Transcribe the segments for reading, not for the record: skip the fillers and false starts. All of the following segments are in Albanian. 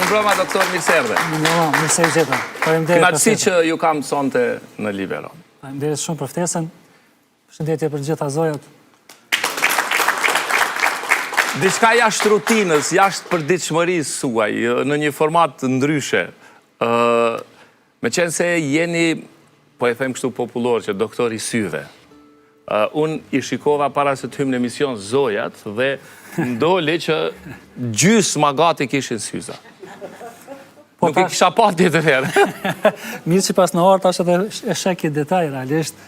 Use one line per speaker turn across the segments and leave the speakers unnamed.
Mirëmbrëma, doktor, mirë se erdhe.
Mirëmbrëma, mirë se gjithë.
Kënaqësi që ju kam sonte në Libero.
Faleminderit shumë për ftesën. Përshëndetje për gjitha zojat.
Diçka jashtë rutinës, jashtë përditshmërisë suaj, në një format ndryshe. Me qenë se jeni, po e them kështu popullor, që doktor i syve. Unë i shikova para se të hymë në emision zojat dhe ndoli që gjysma gati kishin syza. Nuk i kisha pa tjetër herë.
Mirë që pas në orë tash edhe e sheki detaj, realisht.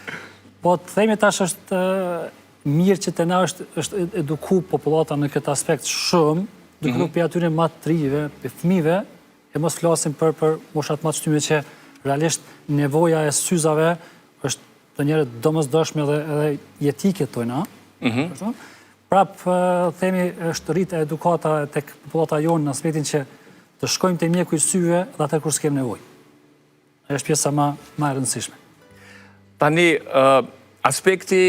Po të themi tash është mirë që të na është eduku populata në këtë aspekt shumë, duke nuk për atyre matë të rive, për fëmive, e mos flasim për moshat matë shtyme që realisht nevoja e syzave është të njerët domosdoshme edhe jetike tojna. Prap, themi, është rritë edukata tek populata jonë në aspektin që të shkojmë të mjeku i syve dhe atë kur s'kem nevoj. E është pjesa ma e rëndësishme.
Tani, aspekti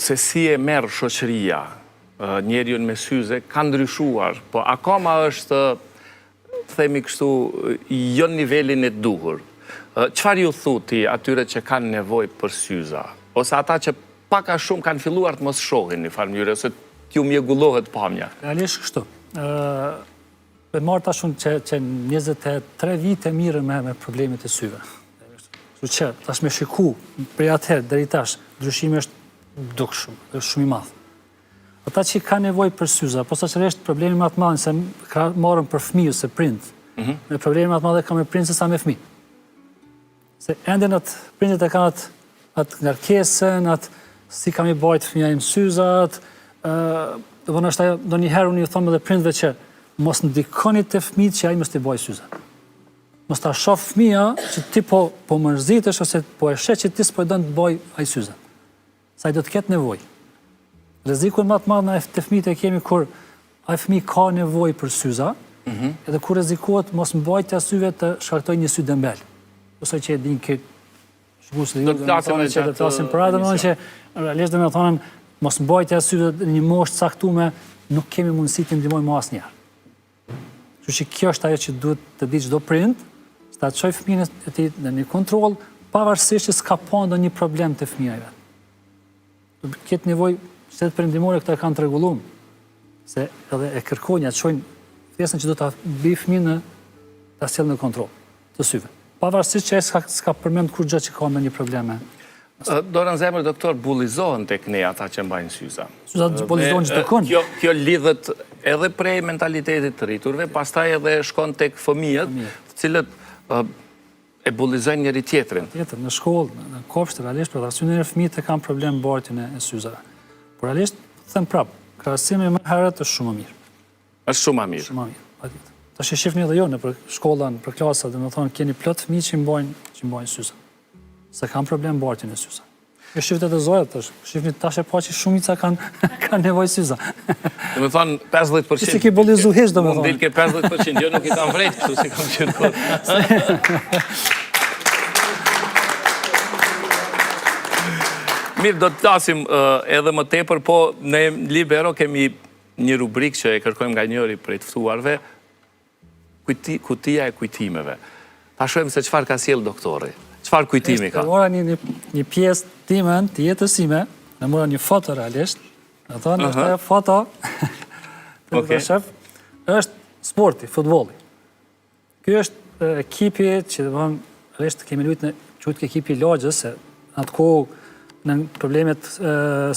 se si e merë shoqëria njerëjun me syze ka ndryshuar, po akoma është, themi kështu, jo nivelin e duhur. Qëfar ju thuti atyre që kanë nevoj për syza? Ose ata që paka shumë kanë filluar të mos shohin një farë mënyrë, ose t'ju mjegullohet pamja?
Realisht kështu. Me marta shumë që 23 vite mirë me problemet e syve. Që që, tash me shiku, prej atëherë, dheri tash, ndryshimi është duk shumë, është shumë i madhë. Ata që ka nevoj për syza, po sa qëresht problemi më të madhë, se marën për fëmiju, se prind, me problemi më të madhë ka me prind se sa me fëmi. Se ende në prindet e kanë atë ngarkesën, atë si kam i bajt fëmija im syzat, do njëherë unë ju thomë edhe prindve që mos ndikoni të fëmijët që ai mos t'i bajt syzat. Mos ta shoh fëmija që ti po mërzitesh ose po e sheh që ti s'po don të baj ai syzat. Sa ai do të ketë nevojë. Rrezikun më të madh na të fëmijët e kemi kur ai fëmijë ka nevojë për syza, edhe kur rrezikohet mos mbajtja e syve të shkaktojë një sy dembel. Ose që e din këtë shkuës dhe ju dhe më thonë për atë, që realisht dhe me thonën mos mbajtja e syve në një moshë caktume, nuk kemi mundësi të ndihmojmë asnjëherë. Kështu që kjo është ajo që duhet të di çdo prind, ta çojë fëmijën e tij në një kontroll, pavarësisht që s'ka pa ndonjë problem te fëmia i vet. Do ketë nevojë shtetet perëndimore këta kanë rregulluar, se edhe e kërkojnë atë çojnë pjesën që do ta bëj fëmijën ta sjellë në kontroll të syve. Pavarësisht që s'ka përmend kur gjë që ka me një probleme.
Dorën zemër, doktor, bullizohen tek ne ata që mbajnë syza.
Syzat bullizohen çdo kënd.
Kjo lidhet edhe prej mentalitetit të rriturve, pastaj edhe shkon tek fëmijët, të cilët e bullizojnë njëri tjetrin.
Në shkollë, në kopshte, realisht, për arsye e fëmijët e kanë problem mbartjen e syzave. Por realisht, them prap, krahasimi më herët është shumë më mirë.
Është shumë më mirë.
Shumë më mirë, patjetër. Tash e shihni edhe jo në shkolla, për klasa, domethënë keni plot fëmijë që mbajnë syza. Se kanë problem mbartjen e syza. E shifët edhe zojat tash, shifni tash e pa që shumica kanë nevojë syza.
Domethënë 50%.
Si ke bullizu hiç domethënë.
Mund dilke 50%, jo nuk i kanë vrejt kështu si kam qenë kot. Mirë, do të flasim edhe më tepër, po në Libero kemi një rubrikë që e kërkojmë nga njëri prej të ftuarve, kutia e kujtimeve. Ta shohim se çfarë ka sjell doktori. Çfarë kujtimi ka?
Mora një pjesë timën të jetës sime, në mora një foto realisht, në thonë është e foto të shef, është sporti, futbolli. Ky është ekipi që realisht kemi luajtur në quhet ekipi i Lagjës, se atë kohë në problemet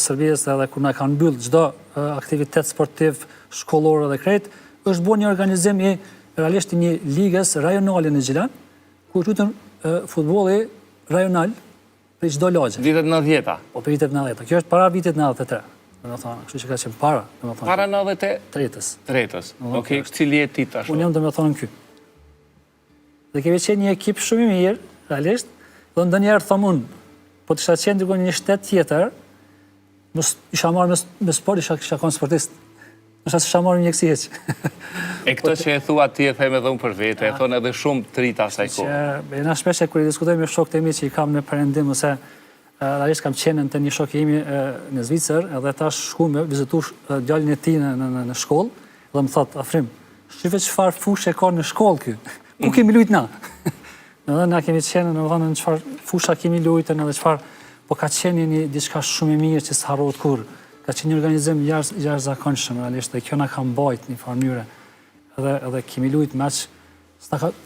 Serbisë edhe kur na kanë mbyll çdo aktivitet sportiv shkollor edhe krejt, është bërë një organizim i realisht një ligës rajonale në Gjilan, ku lutën futbolli rajonal për çdo lagje.
Vitet 90-ta.
Po për vitet 90-ta. Kjo është para vitet 93. Domethënë, kështu që ka qenë para, domethënë.
Para 93-s. Tretës. Okej, cili je ti tash?
Unë jam domethënë ky. Dhe kemi qenë një ekip shumë i mirë, realisht, dhe ndonjëherë them unë, po të isha qenë në një shtet tjetër, mos isha marrë me sport, isha qenë sportist. Nështë s'isha marrë mjekësi heq.
E këtë që e thua ti e them edhe unë për vete, e thonë edhe shumë të rita asaj kohë.
E na shpesh e kur i diskutojmë me shokët e mi që i kam në perëndim, ose realisht kam qenë në një shok imi në Zvicër, edhe ta shku me vizitu djalin e tij në shkollë, dhe më thot, Afrim, shive çfarë fushë ka në shkollë ky. Ku kemi lujt na? Edhe na kemi qenë në çfarë fusha kemi lujtën edhe çfarë, po ka qenë një diçka shumë e mirë që s'harrohet kurrë. Ka qenë një organizim jashtëzakonshëm realisht dhe kjo na ka mbajt në një farë mënyre. Edhe kemi lujt match,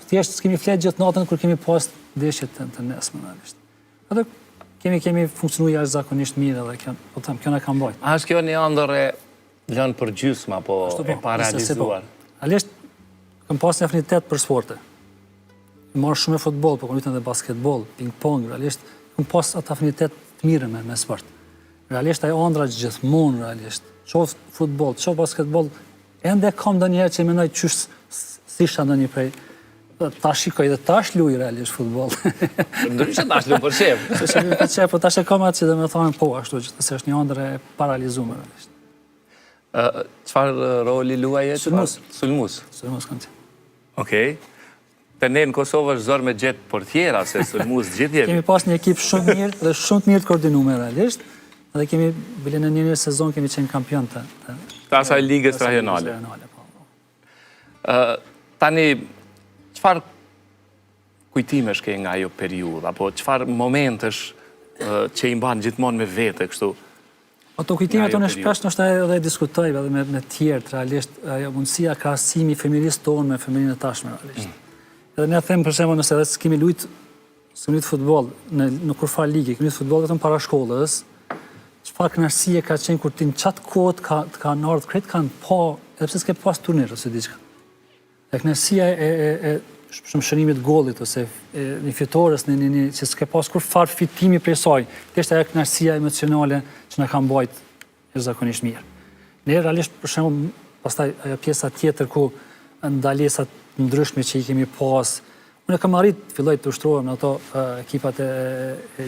thjesht s'kemi flet gjithë natën kur kemi pas ndeshjet të nesme realisht. Edhe kemi funksionuar jashtëzakonisht mirë edhe kjo na ka mbajt.
A është kjo një ëndër e lënë për gjysmë apo e pa realizuar?
Realisht kam pas një afinitet për sporte. Marrë shumë e futboll, po kam luajtur edhe basketboll, ping-pong, realisht kam pas atë afinitet të mirë me sport. Realisht ajo ëndra gjithmonë realisht, qoftë futboll, qoftë basketboll, ende kam ndonjëherë që mendoj qysh si isha ndonjë prej tash shikoj dhe tash luaj realisht futboll.
Ndryshe tash luaj për shef.
Se për shef, po tash e kam atë që dhe me thonë po ashtu, që se është një ëndër e paralizuar realisht.
Çfarë roli luaje?
Sulmues.
Sulmues
kanë qenë.
Okej. Te ne në Kosovë është zor me gjetë portiera, se sulmues gjithë jemi.
Kemi pas një ekip shumë mirë dhe shumë të mirë të koordinuar realisht, edhe kemi bile në një sezon kemi qenë kampion të
asaj ligës rajonale. Tani, çfarë kujtimesh ke nga ajo periudhë, apo çfarë momentesh që i mban gjithmonë me vete kështu?
Ato kujtimet tonë shpesh nështë edhe diskutoj edhe me tjertë, realisht, ajo mundësia krahasimi fëmirisë tonë me fëmirinë e tashme, realisht. Edhe ne them për shembull nëse edhe s'kemi luajt futboll në kurfar ligë, kemi luajt futboll vetëm para shkollës, çfarë kënaqësie ka qenë kur ti në çat kohë ka ardhur krejt kanë pa, edhe pse s'ke pas turnir ose diçka. E kënaqësia e shënimit gollit ose një fitores që s'ke pas kur farë fitimi prej saj, thjesht ajo kënaqësia emocionale që na ka mbajt jashtëzakonisht mirë. Ne realisht për shembull pastaj ajo pjesa tjetër ku ndalesat ndryshme që i kemi pas. Unë kam filloj të ushtrohem në ato ekipat e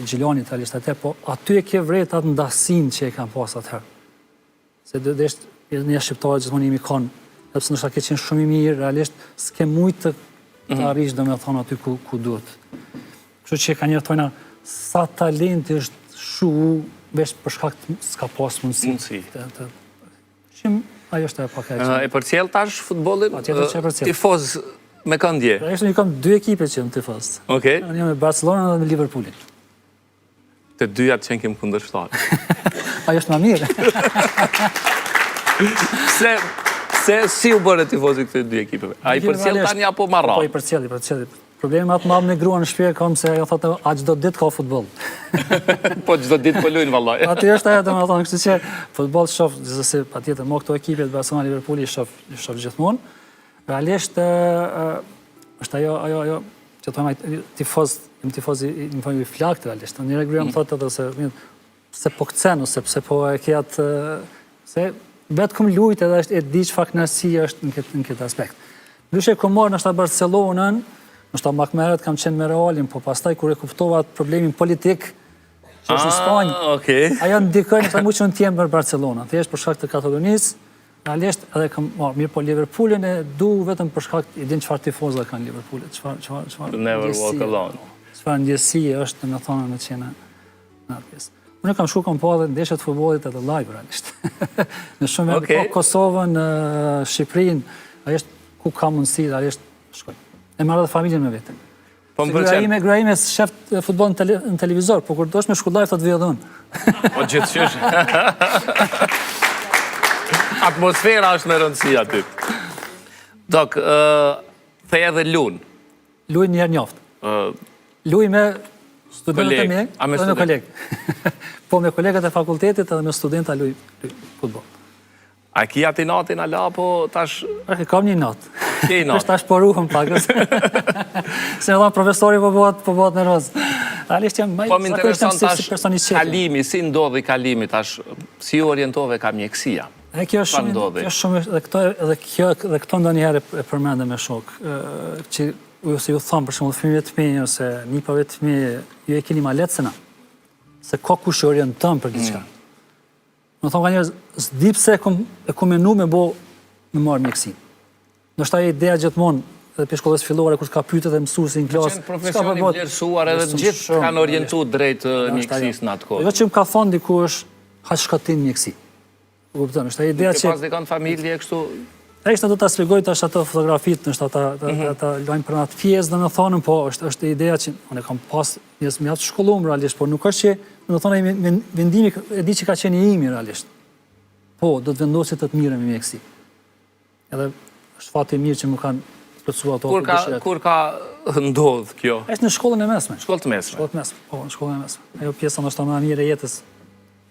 Gjilanit realisht atëherë, po aty e ke vret atë ndasin që e kam pas atëherë. Se dhe një shqiptarë gjithmonë jemi kanë, edhe pse ndoshta ke qenë shumë i mirë, realisht s'ke mujtë të arrish domethënë aty ku duhet. Kështu që ka njerëz thonë sa talenti është shu veç për shkak s'ka pas mundësi. Ajo është e pakaqe.
E përcjell tash futbollin?
Patjetër që e përcjell.
Tifoz me këndje?
Realisht ne kam dy ekipe që jam tifoz.
Okej.
Unë jam me Barcelona dhe me Liverpoolin.
Të dyja që kemi kundërshtar.
Ajo është më mirë.
Se si u bëre tifozi këto dy ekipeve? A i përcjell tani apo marrë?
Po i përcjell. Problemi më të madh me gruan në shtëpi kam se ajo thotë a çdo ditë ka futboll.
Po çdo ditë po luajnë vallaj.
Aty është ajo domethënë, kështu që futboll shoh se patjetër mo këto ekipe të Barcelona Liverpooli shoh gjithmonë. Realisht është ajo që thonë tifoz, jam i flakt realisht. Njëra gruaja më thotë edhe se po kcen ose pse po e ke atë se vetëm luajt edhe është e di çfarë kënaqësia është në këtë aspekt. Ndryshe kur marr në Barcelonën, nështë ta makmeret kam qenë me Realin, po pastaj kur e kuptova atë problemin politik, që është në Spanjë, ajo ndikoj në mu që në tjemë për Barcelona. Thjesht për shkak të Katalonisë, realisht edhe kam marrë mirë, po Liverpoolin e du vetëm për shkak i din çfarë tifoza kanë Liverpoolit, çfarë ndjesi është me thonë me qenë në atë pjesë. Unë kam kam po edhe ndeshjet futbollit edhe live realisht. Në shumë Kosovën, Shqipërinë, është ku ka mundësi realisht shkoj. E marrë dhe familjen me vete. Gruaja ime shef futboll në televizor, po kur dosh me shku live, thotë vjen dhe unë.
Po gjithçysh. Atmosfera është me rëndësi aty. Dok, the edhe lun.
Luaj një herë njoftë. Luaj me studentët e mi dhe me kolegë. Po me kolegët e fakultetit edhe me studenta luaj futboll.
A ki ati natin ala, po tash...
Kam një natë.
Ke i natë?
Tash poruhëm pakës. Se me dhamë profesori po bëhat nervoz. Realisht jam
po më intereson tash kalimi, si ndodhi kalimi tash, si orientove ka mjekësia?
Kjo është shumë, dhe këto ndonjëherë e përmende me shok, që ose ju thamë për shumë fëmijëve të mi, ose nipave të mi, ju e keni ma letë se na, se ka kush orientëm për diçka. Në thonë ka njerëz, s'di pse e ku menu me marrë mjekësin. Nështë ta e ideja gjithmonë, edhe për shkollës fillore, kur s'ka pytet e mësuesi në klasë.
Qenë profesioni vlerësuar edhe gjithë kanë orientu drejt mjekësisë në atë kohë.
Jo që më ka thonë dikush, ha shkatin mjekësi. Kupton, është ta ideja që...
Ke pas dikon familje kështu...
Ishte do ta shpjegoj tash ato fotografitë, nështë ata lajmë për atë pjesë, domethënë, po është ideja që unë kam pas njerëz mjaft të shkolluar realisht, por nuk është që domethënë vendimi e di që ka qenë i imi realisht. Po, do të vendoset të mirë me mjekësi. Edhe është fati i mirë që më kanë plotësuar ato dëshirat.
Kur ka ndodh kjo?
Është në shkollën e mesme.
Shkollë të mesme.
Shkollën e mesme, po, në shkollën e mesme. Ajo pjesa ndoshta më e mirë e jetës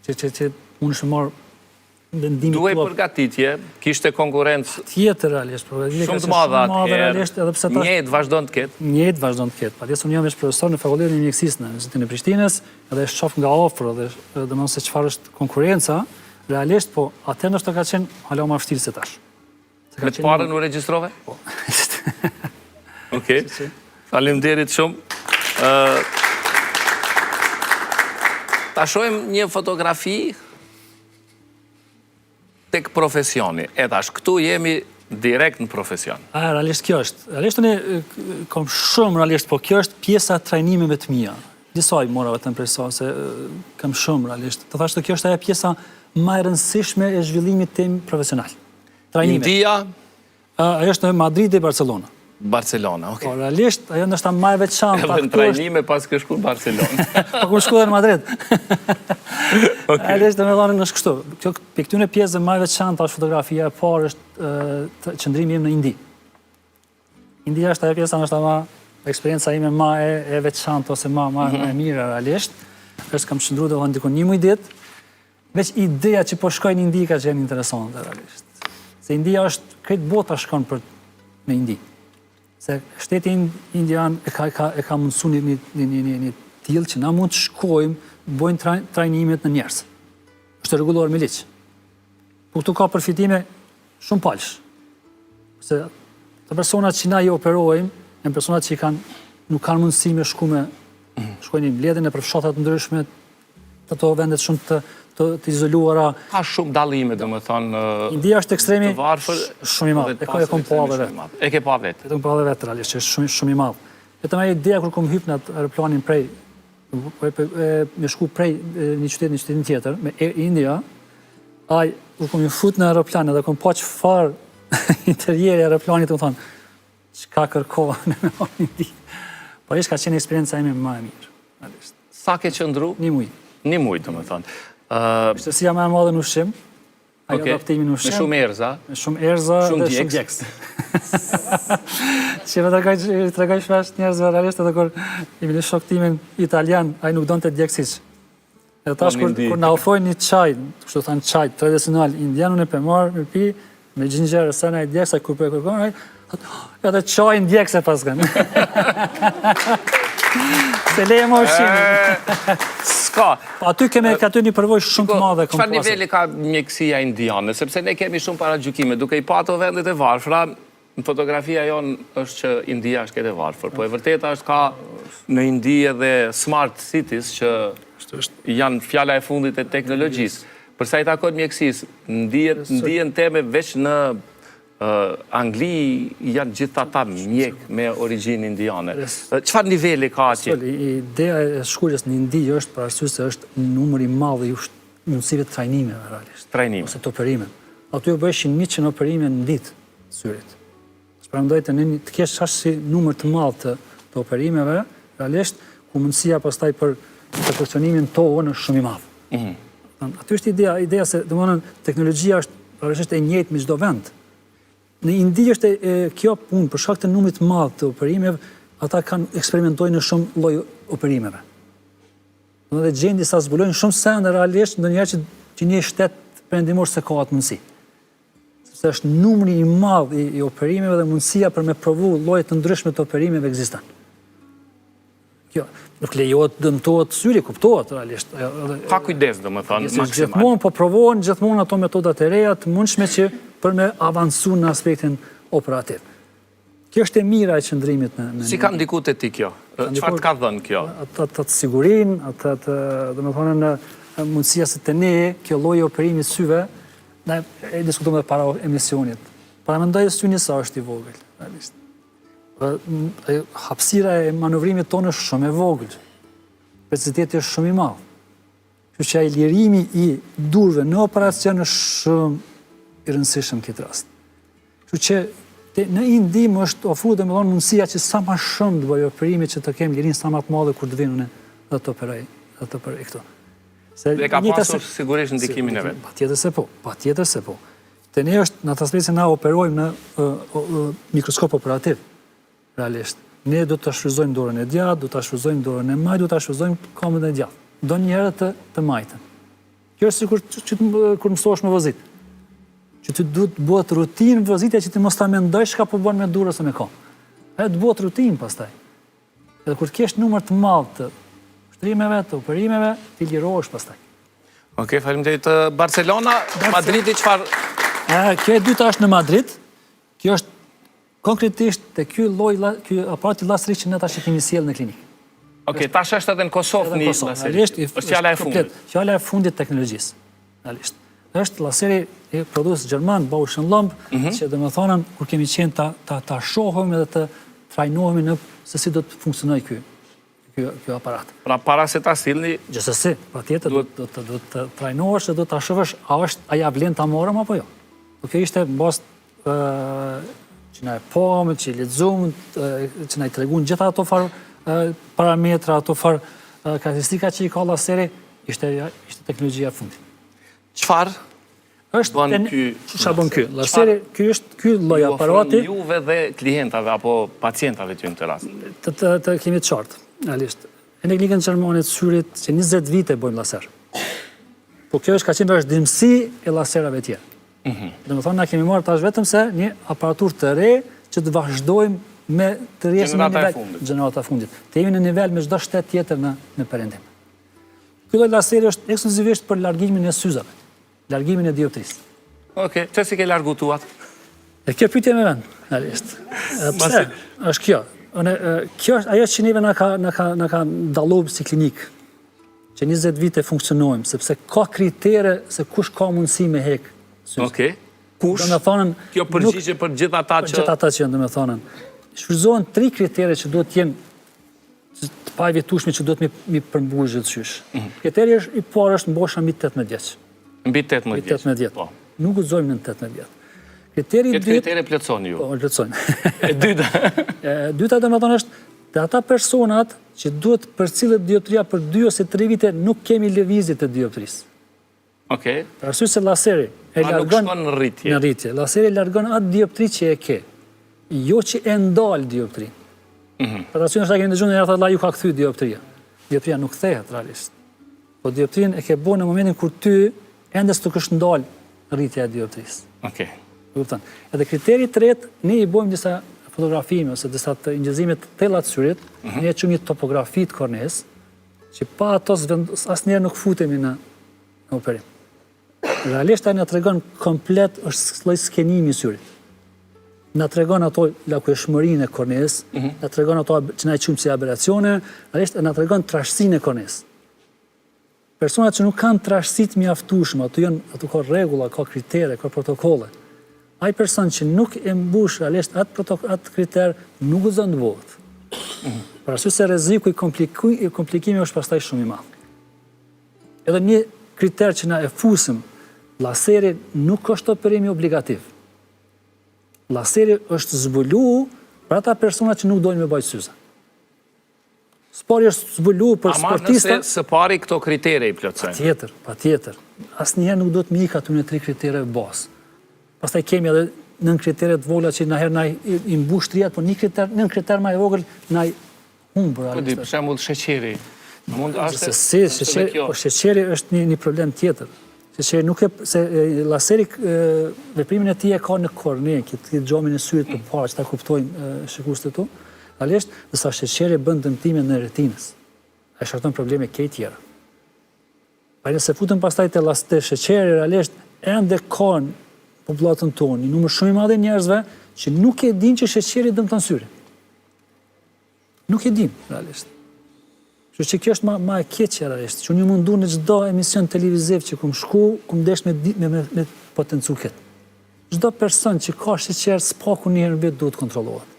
që unë shë marr vendimin
Duhej përgatitje, kishte konkurrencë
tjetër realisht,
shumë të madhe
realisht, edhe pse
njëjtë vazhdon të ketë.
Njëjtë vazhdon të ketë. Padjes unë jam veç profesor në fakultetin e mjekësisë në Universitetin e Prishtinës, edhe e shoh nga afër edhe domethënë se çfarë është konkurenca, realisht, po atë ndoshta ka qenë hala më vështirë se tash.
Me të parën u regjistrove?
Po.
Okej. Faleminderit shumë. Ta shohim një fotografi tek profesioni. E tash, këtu jemi direkt në profesion.
Realisht kjo është. Realisht unë kam shumë realisht, po kjo është pjesa e trajnimeve të mia. Disa i mora vetëm për sa se kam shumë realisht. Të thashë kjo është ajo pjesa më e rëndësishme e zhvillimit tim profesional. Trajnime.
India?
Ajo është në Madrid dhe Barcelona.
Barcelona, okej.
Po, realisht, ajo ndoshta më e veçantë.
Edhe në trajnime pas ke shku në Barcelona.
Po ku shku dhe në Madrid. Realisht, domethënë është kështu. Kjo këtyre pjesëve më e veçantë është fotografia e parë është qëndrimi im në Indi. India është ajo pjesa ndoshta më eksperienca ime më e veçantë ose më e mirë realisht. Është kam qëndruar domethënë diku një muaj ditë. Veç ideja që po shkoj në Indi ka qenë interesante realisht. Se India është këtë bota shkon në Indi. Se shteti indian e ka mundësu një tillë që na mund të shkojmë, bojnë trajnimet në njerëz. Është rregulluar me ligj. Po këtu ka përfitime shumë palsh. Se të personat që na i operojmë, janë personat që nuk kanë mundësi me shkojnë në mbledhjen e përfshatat ndryshme, ato vendet shumë të izoluara.
Ka shumë dallime, domethënë.
India është ekstremi
të varfër,
shumë i madh. E kam pa vetë.
E ke pa vetë.
E kam pa vetë realisht, që është shumë i madh. Vetëm ajo ideja kur kom hyrë në atë aeroplanin me shku prej një qytetin tjetër, me Air India, kur kom fut në aeroplan dhe kom pa çfarë interjeri i aeroplanit, më thonë, çka kërkohen në Indi. Po ishte ka qenë eksperienca ime më e mirë. Realisht.
Sa ke qëndru?
Një muaj.
Një muaj, domethënë.
Shtësia më e madhe në ushqim. Ajo adaptimi në ushqim.
Me shumë erza.
Me shumë erza dhe shumë djeks. Që më tregoj shpesh njerëzve realisht edhe kur imi në shoktimin italian, ai nuk donte djeksiç. Edhe tash kur na ofrojnë një çaj, kështu thënë çaj tradicional indian, unë e marr, me pi, me ginger, sa na djeksa kur po kërkon ai, edhe çaj djekse pas kanë. Se leje më ushqimin.
Ska.
Aty kemi një përvojë shumë të madhe.
Çfarë niveli ka mjekësia indiane? Sepse ne kemi shumë paragjykime. Duke i pa ato vendet e varfra, në fotografia jonë është që India është këtë e varfër. Po e vërteta është ka në Indi edhe smart cities që janë fjala e fundit e teknologjisë. Përsa i takon mjekësisë, ndihen teme veç në Angli janë gjithë ata mjek me origjinë indiane. Çfarë niveli ka atje?
Ideja e shkurjes në Indi është për arsye se është numër i madh i mundësive të trajnimeve realisht.
Trajnime.
Ose të operime. Aty u bëheshin 100 operime në ditë syrit. Shprandoj të kesh ashtu numër të madh të operimeve, realisht ku mundësia pastaj për perfekcionimin tonë është shumë i madh. Aty është ideja se domethënë teknologjia është e njëjtë me çdo vend. Në Indi është kjo punë, për shkak të numrit të madh të operimeve, ata eksperimentojnë në shumë lloj operimeve. Dhe gjejnë disa zbulojnë shumë sende realisht ndonjëherë që një shtet perëndimor se ka atë mundësi. Sepse është numri i madh i operimeve dhe mundësia për me provu lloje të ndryshme të operimeve ekziston. Kjo nuk lejohet dëmtohet syri, kuptohet realisht.
Ka kujdes, domethënë, maksimal.
Gjithmonë po provohen gjithmonë ato metodat e reja të mundshme që për me avancu në aspektin operativ. Kjo është e mira e qëndrimit në...
Si ka ndikut e ti kjo? Çfarë të ka dhënë kjo?
Atë sigurinë, atë domethënë në mundësia se të ne, kjo lloj operimi syve, ne e diskutuam edhe para emisionit. Para mendoj se syni sa është i vogël, realisht. Hapësira e manovrimit tonë është shumë e vogël. Preciziteti është shumë i madh. Kështu që ai lirimi i durve në operacion është shumë i rëndësishëm këtë rast. Kështu Kështu që në Indi më është ofruar domethënë mundësia që sa më shumë të bëj operime që të kem lirinë sa më të madhe kur të vinë dhe të operoj këtu.
Dhe ka pasur sigurisht ndikimin e vet.
Patjetër se po. Te ne është në atë aspekt se na operojmë në mikroskop operativ, realisht. Ne do të shfryzojmë dorën e djathtë, do të shfryzojmë dorën e majtë, do të shfryzojmë këmbën e djathtë. Ndonjëherë të majtën. Kjo është sikur kur mësohesh me vozit. Që ti duhet të bëhet rutinë vozitja që ti mos ta mendosh çka po bën me durë ose me këmbë. Ajo të bëhet rutinë pastaj. Edhe kur të kesh numër të madh të shtrimeve, të operimeve, ti lirohesh pastaj.
Okej, faleminderit. Barcelona, Madridi çfarë?
Kjo e dyta është në Madrid. Kjo është konkretisht te ky aparati llaserik që ne tash e kemi sjellë në klinikë.
Okej, tash është edhe në Kosovë një llaserik. Është fjala e fundit.
Fjala e fundit të teknologjisë. Realisht. Është laseri i produs gjerman, Bausch & Lomb, që domethënë kur kemi qenë ta shohim edhe të trajnohemi në se si do të funksionojë ky aparat.
Pra para se ta sillni,
gjithsesi, patjetër do të trajnohesh dhe do ta shohësh a ja vlen ta morëm apo jo. Kjo ishte mbas që na e pomë, që lexuam, që na i treguan gjitha ato parametra, ato karakteristika që i ka laseri, ishte teknologjia e fundit.
Çfarë
bën ky? Laseri, ky lloj aparati
juve dhe klientave apo pacientave ty në këtë rast.
Të kemi të qartë, realisht. Ne klinikën gjermane të syrit që 20 vite bëjmë laser. Po kjo ka qenë vazhdimsi e laserave tjerë. Domethënë na kemi marrë tash vetëm se një aparaturë të re që të vazhdojmë me të rjesim në nivel gjenerata fundit. Të jemi në nivel me çdo shtet tjetër në perëndim. Ky lloj laseri është ekskluzivisht për largimin e syzave, largimin e dioptrisë.
Okej, çfarë si ke largu tuat?
Kjo pyetje më vjen, realisht. Pse? Është kjo. Kjo është ajo që neve na ka dalluar si klinikë, që 20 vite funksionojmë, sepse ka kritere se kush ka mundësi me hek.
Okej. Kush? Kjo përgjigje për gjithë ata që...
Për gjithë ata që, domethënë, shfryzohen 3 kritere që duhet të jenë të pavjetueshme që duhet mi përmbush gjithçysh. Kriteri i parë është mbosha mbi 18 vjeç.
Mbi 18 vjeç. Po.
Nuk guxojmë në 18 vjeç. Kriteri i dytë...
Këtë kritere plotësoni ju.
Po, plotësojmë.
E dyta?
E dyta domethënë është te ata personat që duhet përcillet dioptria për 2 ose 3 vite nuk kemi lëvizje të dioptrisë.
Okej.
Për arsye se laseri e largon
në rritje.
Në rritje. Laseri largon atë dioptri që e ke. Jo që e ndal dioptrin. Për arsye se kemi dëgjuar në rreth Allah ju ka kthy dioptria. Dioptria nuk kthehet realisht. Po dioptrin e ke bën në momentin kur ty ende s'tok është ndal rritja e dioptrisë.
Okej.
Kupton. Edhe kriteri i tretë, ne i bëjmë disa fotografime ose disa injezime të thella të syrit, ne e çojmë një topografi të kornes, që pa ato asnjëherë nuk futemi në operim. Realisht ai na tregon komplet është lloj skenimi i syrit. Na tregon ato lakueshmërinë e kornes, na tregon ato që na e quajmë si aberacione, realisht na tregon trashësinë e kornes. Personat që nuk kanë trashësi të mjaftueshme, ato ka rregulla, ka kritere, ka protokolle. Ai person që nuk e mbush realisht atë kriter nuk guxon të bëhet. Për arsye se rreziku i komplikimeve është pastaj shumë i madh. Edhe një kriter që na e fusim, laseri nuk është operimi obligativ. Laseri është zbuluar për ata persona që nuk dojnë me bajt syze. Spari është zbuluar për sportista.
Ama nëse së pari këto kritere i plotësojnë.
Patjetër. Asnjëherë nuk do të mi ik aty në 3 kritere bazë. Pastaj kemi edhe nën kriteret vogla që na i mbush triat, por një kriter më i vogël na i humbur.
Po di, për shembull sheqeri. Mund është
sheqeri është një problem tjetër. Sheqeri nuk se laseri veprimin e tij e ka në korne, këtë xhamin e syrit të parë që ta kuptojnë shikuesit këtu. Realisht, sa sheqeri bën dëmtime në retinës. Ai shkakton probleme të tjera. Pa nëse futën pastaj te sheqeri realisht ende kanë popullatën tonë, një numër shumë i madh njerëzve që nuk e dinë që sheqeri dëmton syrin. Nuk e dinë realisht. Kështu që kjo është më e keqja realisht, që unë mundu në çdo emision televiziv që kum shku, kum desh me potencu këtë. Çdo person që ka sheqer spaku një herë vetë duhet kontrollohet.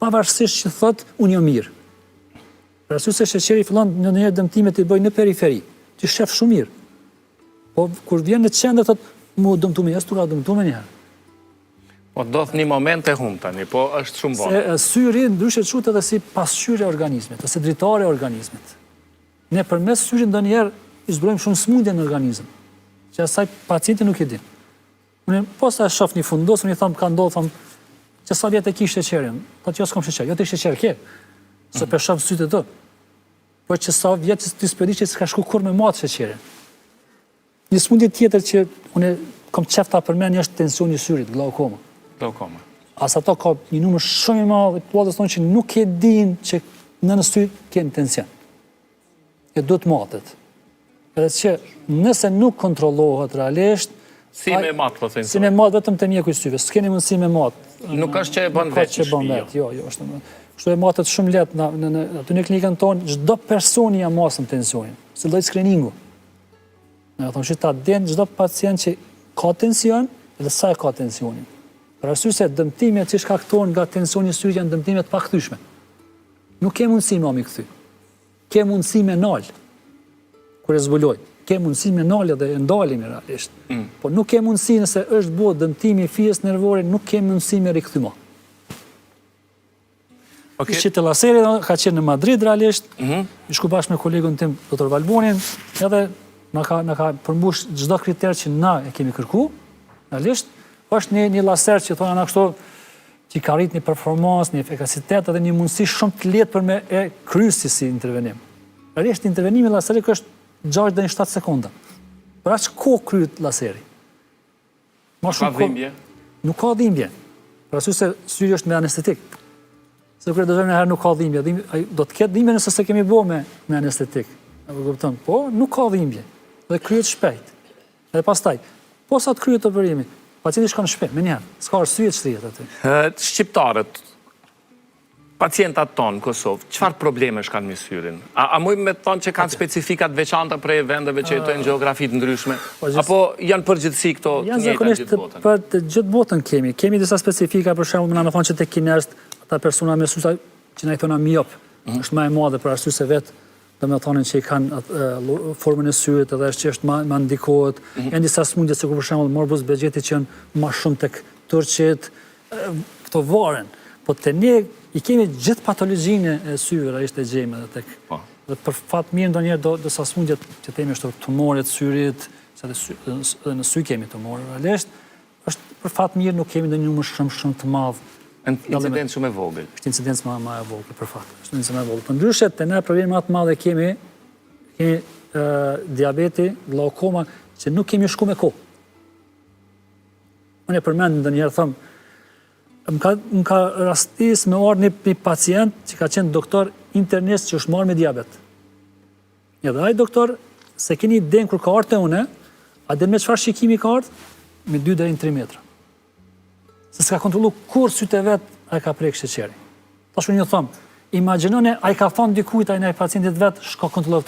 Pavarësisht që thot unë jam mirë. Për arsye se sheqeri fillon në një dëmtime të bëj në periferi, ti shef shumë mirë. Po kur vjen në qendër thot mu dëmtume, jas tura dëmtume një herë.
Po do një moment e hum tani, po është shumë vonë.
Se syri ndryshe quhet edhe si pasqyrë e organizmit, ose dritare e organizmit. Ne përmes syrit ndonjëherë i zbrojmë shumë smundje në organizëm, që asaj pacienti nuk e din. Unë posa e shoh një fundos, unë i them ka ndodhur, them që sa vjet e kish sheqerin. Po që s'kam sheqer, jo të sheqer ke. Se për shoh sytë të. Po që sa vjet ti s'pedi që s'ka shku kur me mat sheqerin. Një smundje tjetër që unë kam qefta për mend është tensioni i syrit, glaukoma.
Glaukoma.
As ato ka një numër shumë i madh të plotë thonë që nuk e din që në sy kanë tension. E duhet matet. Edhe që nëse nuk kontrollohet realisht,
si me mat, po thënë.
Si me mat vetëm te mjeku i syve, s'keni mundësi me mat.
Nuk është që e bën vetë.
Jo, është. Kështu e matet shumë lehtë aty në klinikën tonë, çdo personi ja masën tensionin, si lloj screeningu. Ne thonë që ta den çdo pacient që ka tension dhe sa e ka tensionin. Për arsye se dëmtimet që shkaktohen nga tensioni i syrit janë dëmtime të pakthyeshme. Nuk ke mundësi me kthy. Ke mundësi me nal. Kur e zbuloj, ke mundësi me nal dhe e ndalim realisht. Po nuk ke mundësi nëse është bërë dëmtimi i fijës nervore, nuk ke mundësi me rikthymë.
Okay.
Që të laseri ka qenë në Madrid realisht, i shku bashkë me kolegun tim, Dr. Valbonin, edhe na ka përmbush çdo kriter që na e kemi kërku, realisht, është një laser që thonë na kështu që ka rrit një performancë, një efikasitet edhe një mundësi shumë të lehtë për me e kryesi si intervenim. Realisht intervenimi i laserit është 6 deri në 7 sekonda. Për aq kohë kryet laseri.
Ka dhimbje?
Nuk ka dhimbje. Për arsye se syri është me anestetik. Se kur dëgjojmë një herë nuk ka dhimbje, do të ketë dhimbje nëse se kemi bërë me anestetik. Apo kupton? Po nuk ka dhimbje. Dhe kryet shpejt. Edhe pastaj, posa të kryet operimi, pacienti shkon në shtëpi, me njëherë, s'ka arsye të shtrihet aty.
Shqiptarët, pacientat tonë në Kosovë, çfarë probleme kanë me syrin? A mujmë me thonë që kanë specifikat veçanta prej vendeve që jetojnë gjeografi të ndryshme? Apo janë përgjithësi këto të njëjta në gjithë botën?
Për të gjithë botën kemi. Kemi disa specifika, për shembull, më thonë që tek kinerët, ata persona me syza që na i thonë miop, është më e madhe për arsye se vetë domethënë që i kanë formën e syrit edhe që është më ndikohet. Janë disa smundje si për shembull morbus Begjeti që janë më shumë tek turqit, këto varen. Po te ne i kemi gjithë patologjinë e syve, realisht e gjejmë edhe tek. Dhe për fat mirë ndonjëherë do sa smundje që themi është tumoret syrit, se edhe në sy kemi tumore realisht, është për fat mirë nuk kemi ndonjë numër shumë të madh.
Incident shumë e vogël.
Është incident më e vogël për fat. Është incident më e vogël. Por ndryshe te ne problemi më të madh kemi diabeti, glaukoma, që nuk kemi shku me kohë. Unë e përmend ndonjëherë them, më ka rastis me ardhur një pacient që ka qenë doktor internist që është marrë me diabet. Edhe ai doktor se keni idenë kur ka ardhur te unë, a dhe me çfarë shikimi ka ardhur? Me 2 deri në 3 metra. Se s'ka kontrollu kur sytë e vetë a i ka prek sheqeri. Tash unë ju thëmë, imagjinoni a i ka thonë dikujt a i nëjë pacientit vetë, shka kontrollu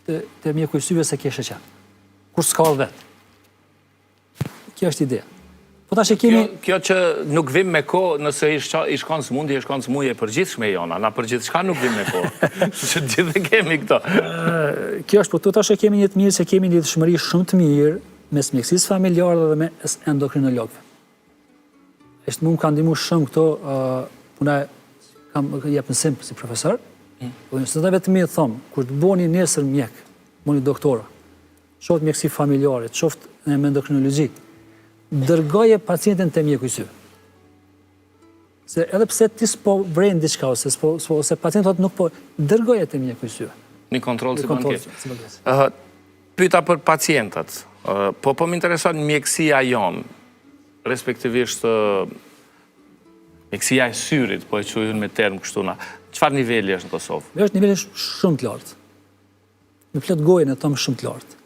të mjeku i syve se kje sheqer. Kur s'ka vetë. Kjo është ideja. Po tash e kemi...
Kjo që nuk vim me ko, nëse i shkon smundi, i shkon smuje përgjithshme jona, na përgjithshka nuk vim me ko. Që gjithë kemi këto.
Kjo është, po të tash e kemi një të mirë, se kemi një të shmëri shumë të mirë, mes mjekësisë familjarë dhe me endokrinologëve. Ishtë mu më kanë ndimu shumë këto, puna kam jep mësim si profesor, se da vetë mi e thomë, kur të boni nesër mjek, boni doktora, qoftë mjekësi familjare, qoftë me endokrinologji, dërgoje pacientin të mjeku i syve. Se edhe pse ti s'po brejnë diçka, ose pacientot nuk po, dërgoje të mjeku i syve.
Një kontrol si banket. Pyta për pacientat, po më intereson mjekësia jonë, respektivisht mjekësia e syrit, po e quajnë me term kështu na. Çfarë niveli është në Kosovë?
Është niveli shumë të lartë. Në plot gojën e tomë shumë të lartë.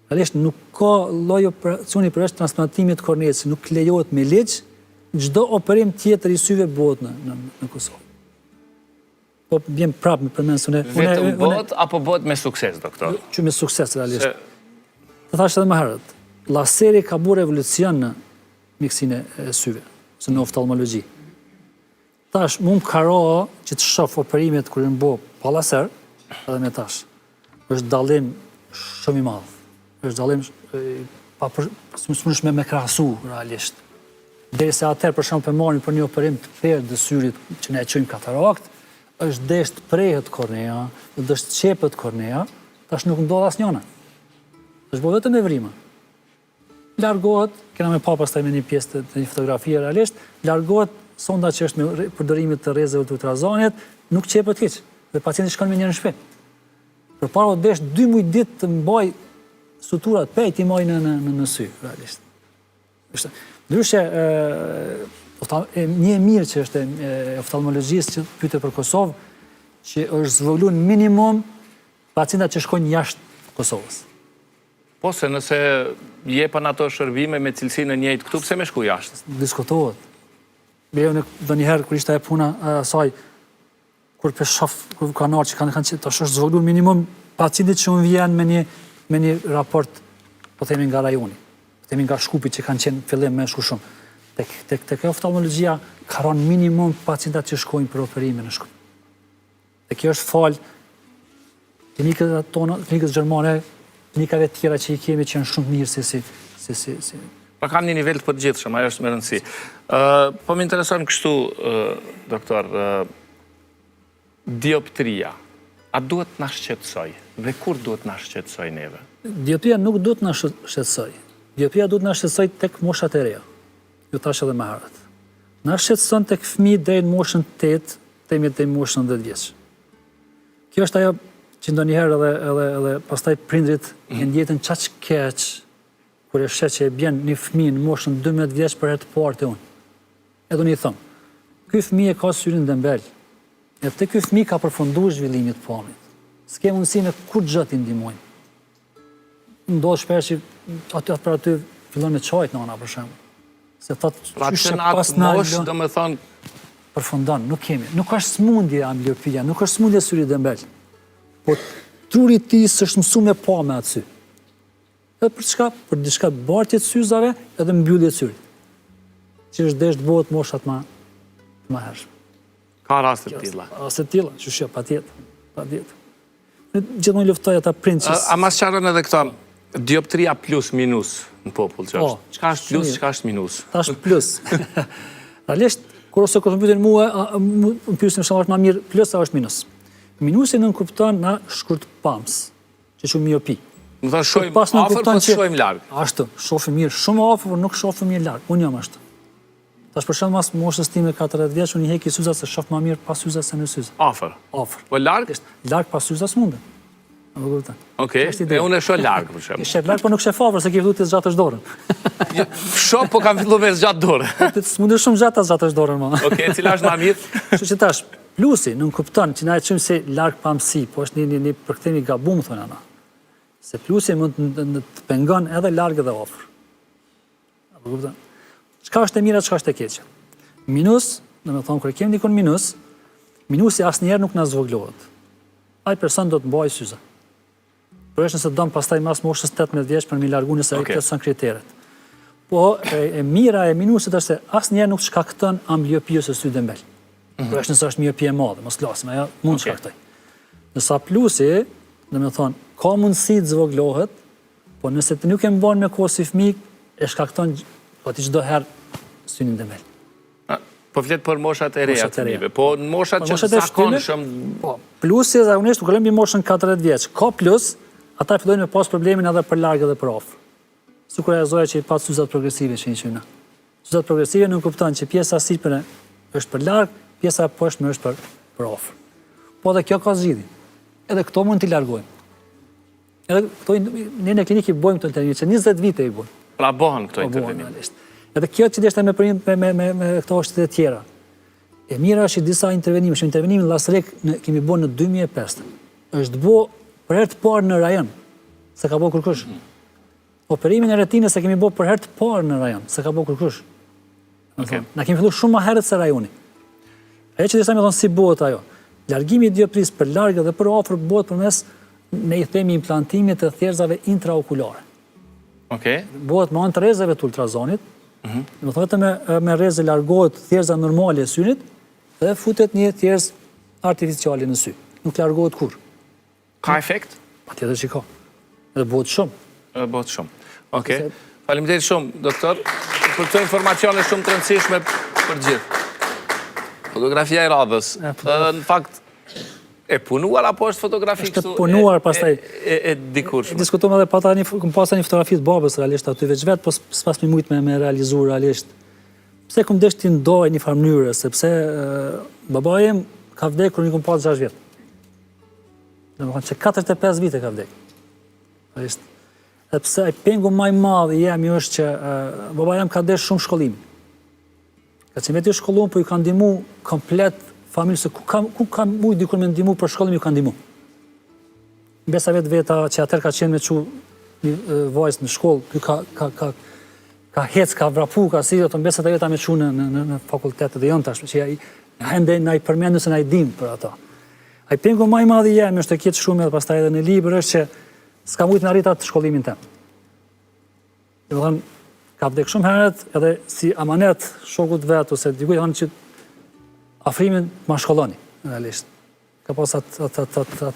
Realisht nuk ka lloj operacioni për transplantimit të korneës, nuk lejohet me ligj, çdo operim tjetër i syve bëhet në Kosovë. Po vjen prapë me përmendje
vetëm bëhet apo bëhet me sukses, doktor?
Që me sukses realisht. Të thash edhe më herët, laseri ka bërë revolucion në mjekësinë e syve, ose në oftalmologji. Tash, mu më karo që të shoh operimet kur janë bërë pa laser, edhe me tash. Është dallim shumë i madh. Është dallim pa smundesh me krahasu realisht. Derisa atëherë për shembull marrin për një operim të perdë të syrit që ne e quajmë katarakt, është desht prehet kornea, është qepet kornea, tash nuk ndodh asnjëna. Është bo vetëm e vrima. Largohet, kena me pa pastaj me një pjesë të një fotografie realisht, largohet sonda që është me përdorimit të rrezeve të ultrazonit, nuk qepet hiç, dhe pacienti shkon me një në shtëpi. Përpara desh 2 muaj ditë të mbaj suturat pejt i maj në sy, realisht. Ndryshe, një e mirë që është oftalmologjistë që pyete për Kosovë, që është zvogëluar minimum pacientat që shkojnë jashtë Kosovës.
Po se nëse jepen ato shërbime me cilësinë e njëjtë këtu, pse me shku jashtë?
Diskutohet. Bejë do njëherë kër ishte e puna asaj, kur për shof, kur kanar që kanë që tash është zvogëluar minimum pacientit që unë vjen me një raport, po themi nga rajoni, po themi nga Shkupi që kanë qenë fillim me shku shumë. Tek oftalmologjia karon minimum pacientat që shkojnë për operime në Shkup. Dhe kjo është falë klinikët tona, klinikës gjermane, klinikave tjera që i kemi që janë shumë mirë si.
Pa kam një nivel të përgjithshëm, ajo është me rëndësi. Po më intereson kështu, doktor, dioptria. A duhet na shqetësoj? Dhe kur duhet na shqetësoj neve?
Dioptria nuk duhet na shqetësoj. Dioptria duhet na shqetësoj tek moshat e reja. Ju tash edhe më herët. Na shqetëson tek fëmijët deri në moshën 8, deri në moshën 10 vjeç. Kjo është ajo që ndonjëherë edhe pastaj prindrit e ndjetën çaq keq kur e sheh që e bjen një fëmijë në moshën 12 vjeç për herë të parë te unë. Edhe unë i them, ky fëmijë ka syrin dembel. Edhe ky fëmijë ka përfunduar zhvillimin e pamit. S'ke mundësi me kur gjë t'i ndihmojnë. Ndodh shpesh që për aty fillon me çajt nana për shembull. Se thotë
që pas mosh, do me thonë...
Përfundon, nuk kemi. Nuk është smundje ambliopia, nuk është smundje syri dembel. Po truri ti s'është mësu me pa me atë sy. Edhe për çka? Për diçka bartje të syzave edhe mbyllje të syrit. Që është desh të bëhet moshat më hershme.
Ka raste të tilla.
Raste të tilla, që patjetër. Gjithmonë luftoj ata princis.
A mas qarën edhe këto dioptria plus minus në popull që është? Çka është plus, çka është minus?
Tash plus. Realisht, kur ose kur më pyeten mua, më pyesin se është më mirë plus apo është minus. Minusi nënkupton na shkurt pams, që quhet miopi.
Më thonë shojmë afër, po shojmë larg.
Ashtu, shohim mirë shumë afër, por nuk shohim mirë larg. Unë jam ashtu. Tash për shembull mas moshës time 40 vjeç, unë i heki syzat se shoh më mirë pas syzat se në syze.
Afër. Po larg?
Larg pas syzat s'mundem. Më kupton.
Okej, e unë e shoh larg për shembull.
Shef larg, po nuk shef afër se ke filluar të zgjatësh dorën.
Shoh, po kam filluar me zgjat dorën.
Ti s'mundesh shumë gjatë ta zgjatësh dorën më.
Okej, cila është më mirë?
Kështu që tash plusi nuk kupton që na e çojmë se larg pamësi, po është një përkthim i gabum thonë ana. Se plusi mund të pengon edhe larg edhe afër. Apo kupton? Çka është e mira, çka është e keqe? Minus, domethënë kur kemi dikon minus, minusi asnjëherë nuk na zvoglohet. Ai person do të mbajë syze. Por është nëse don pastaj mas moshës 18 vjeç për mi largu nëse ai plotson kriteret. Po e mira e minusit është se asnjëherë nuk shkakton ambliopia ose sy dembel. Por është nëse është miopie e madhe, mos flasim, ajo mund të shkaktoj. Nësa plusi, domethënë, ka mundësi të zvoglohet, po nëse ti nuk e mban me kohë si fëmijë, e shkakton po ti çdo herë synin dembel.
Po flet për moshat e reja të fëmijëve, po në moshat që zakonshëm...
Po, plusi zakonisht nuk lëmbi moshën 40 vjeç. Ka plus, ata fillojnë me pas problemin edhe për larg edhe për afër. Sikur ajo zoja që i pat syzat progresive që i qyna. Syzat progresive nuk kupton që pjesa sipër është për larg, pjesa poshtme është për afër. Po dhe kjo ka zgjidhje. Edhe këto mund t'i largojmë. Edhe këto ne në klinikë i bojmë këto intervenime, që 20 vite i bojmë.
Pra bëhen këto intervenime.
Edhe kjo që deshte me këto është të tjera. E mira është disa intervenime, që intervenimin lasrek kemi bërë në 2005. Është bërë për herë të parë në rajon, se ka bërë kërkush. Operimin e retinës se kemi bërë për herë të parë në rajon, se ka bërë kërkush. Na kemi filluar shumë më herët se rajoni. Ajo që disa me thonë si bëhet ajo. Largimi i dioptrisë për larg dhe për afër bëhet përmes ne i themi implantimit të thjerrzave intraokulare. Bëhet me anë të rrezave të ultrazonit. Do të thotë me rrezë largohet thjerza normale e synit dhe futet një thjerz artificiale në sy. Nuk largohet kurrë.
Ka efekt?
Patjetër që ka. Edhe bëhet shumë.
Bëhet shumë. Okej. Faleminderit shumë, doktor. për këto informacione shumë të rëndësishme për gjithë. Fotografia e radhës. Në fakt, e punuar apo është fotografi kështu?
Është punuar, pastaj.
E dikurshme.
Diskutuam edhe këm pasa një fotografi të babës, realisht, aty veç vetë, po s'pas mi mujt me realizu, realisht. Pse këm desh ti ndoj një farë mënyrë, sepse babajem ka vdek kër një këm pasë 6 vjetë. Dhe më thonë që 45 vite ka vdek. Realisht. Dhe pse pengu maj madhë jemi është që babajem ka desh shumë shkollimi. Ka që vetë i shkollum, po ju ka ndimu komplet familë, se ku ka mujt dikur me ndimu për shkollim ju ka ndimu. Besa vetë veta që atër ka qenë me që një vajzë në shkollë, ka hec, ka vrapu, ka si, të besa të veta me që në fakultetet dhe jënë tashme, që hende na i përmendu se na i dim për ata. A i pengu maj madhi jemi është të kjetë shumë edhe pastaj edhe në libër është që s'ka mujt në arrita të shkollimin tem. Dhe më thënë, ka vdek shumë heret edhe si amanet shokut vetë, ose dikuj thënë që afrimin ma shkolloni, realisht. Ka pas atë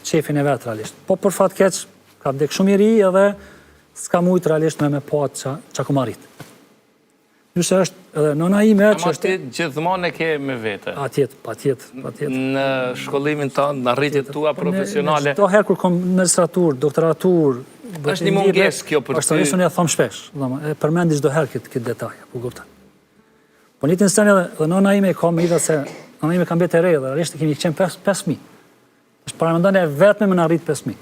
qefin e vetë, realisht. Po për fat keq, ka vdek shumë i ri edhe s'ka mujt realisht me pat që ku marit. Nështë është edhe nëna ime që është...
Ama ti gjithmonë e ke me vete?
Patjet.
Në shkollimin tënë, në rritjet tua profesionale?
Do herë kur kom magistratur, doktoratur...
është një munges kjo për ty?
është të unë e thom shpesh, e përmendi çdo herë këtë detaj, po kupton. Po një të nësën edhe nëna ime ka me idha se nëna ime ka mbet e re dhe realisht kemi qenë 5.000. është paramendane e vetme me në rrit 5.000.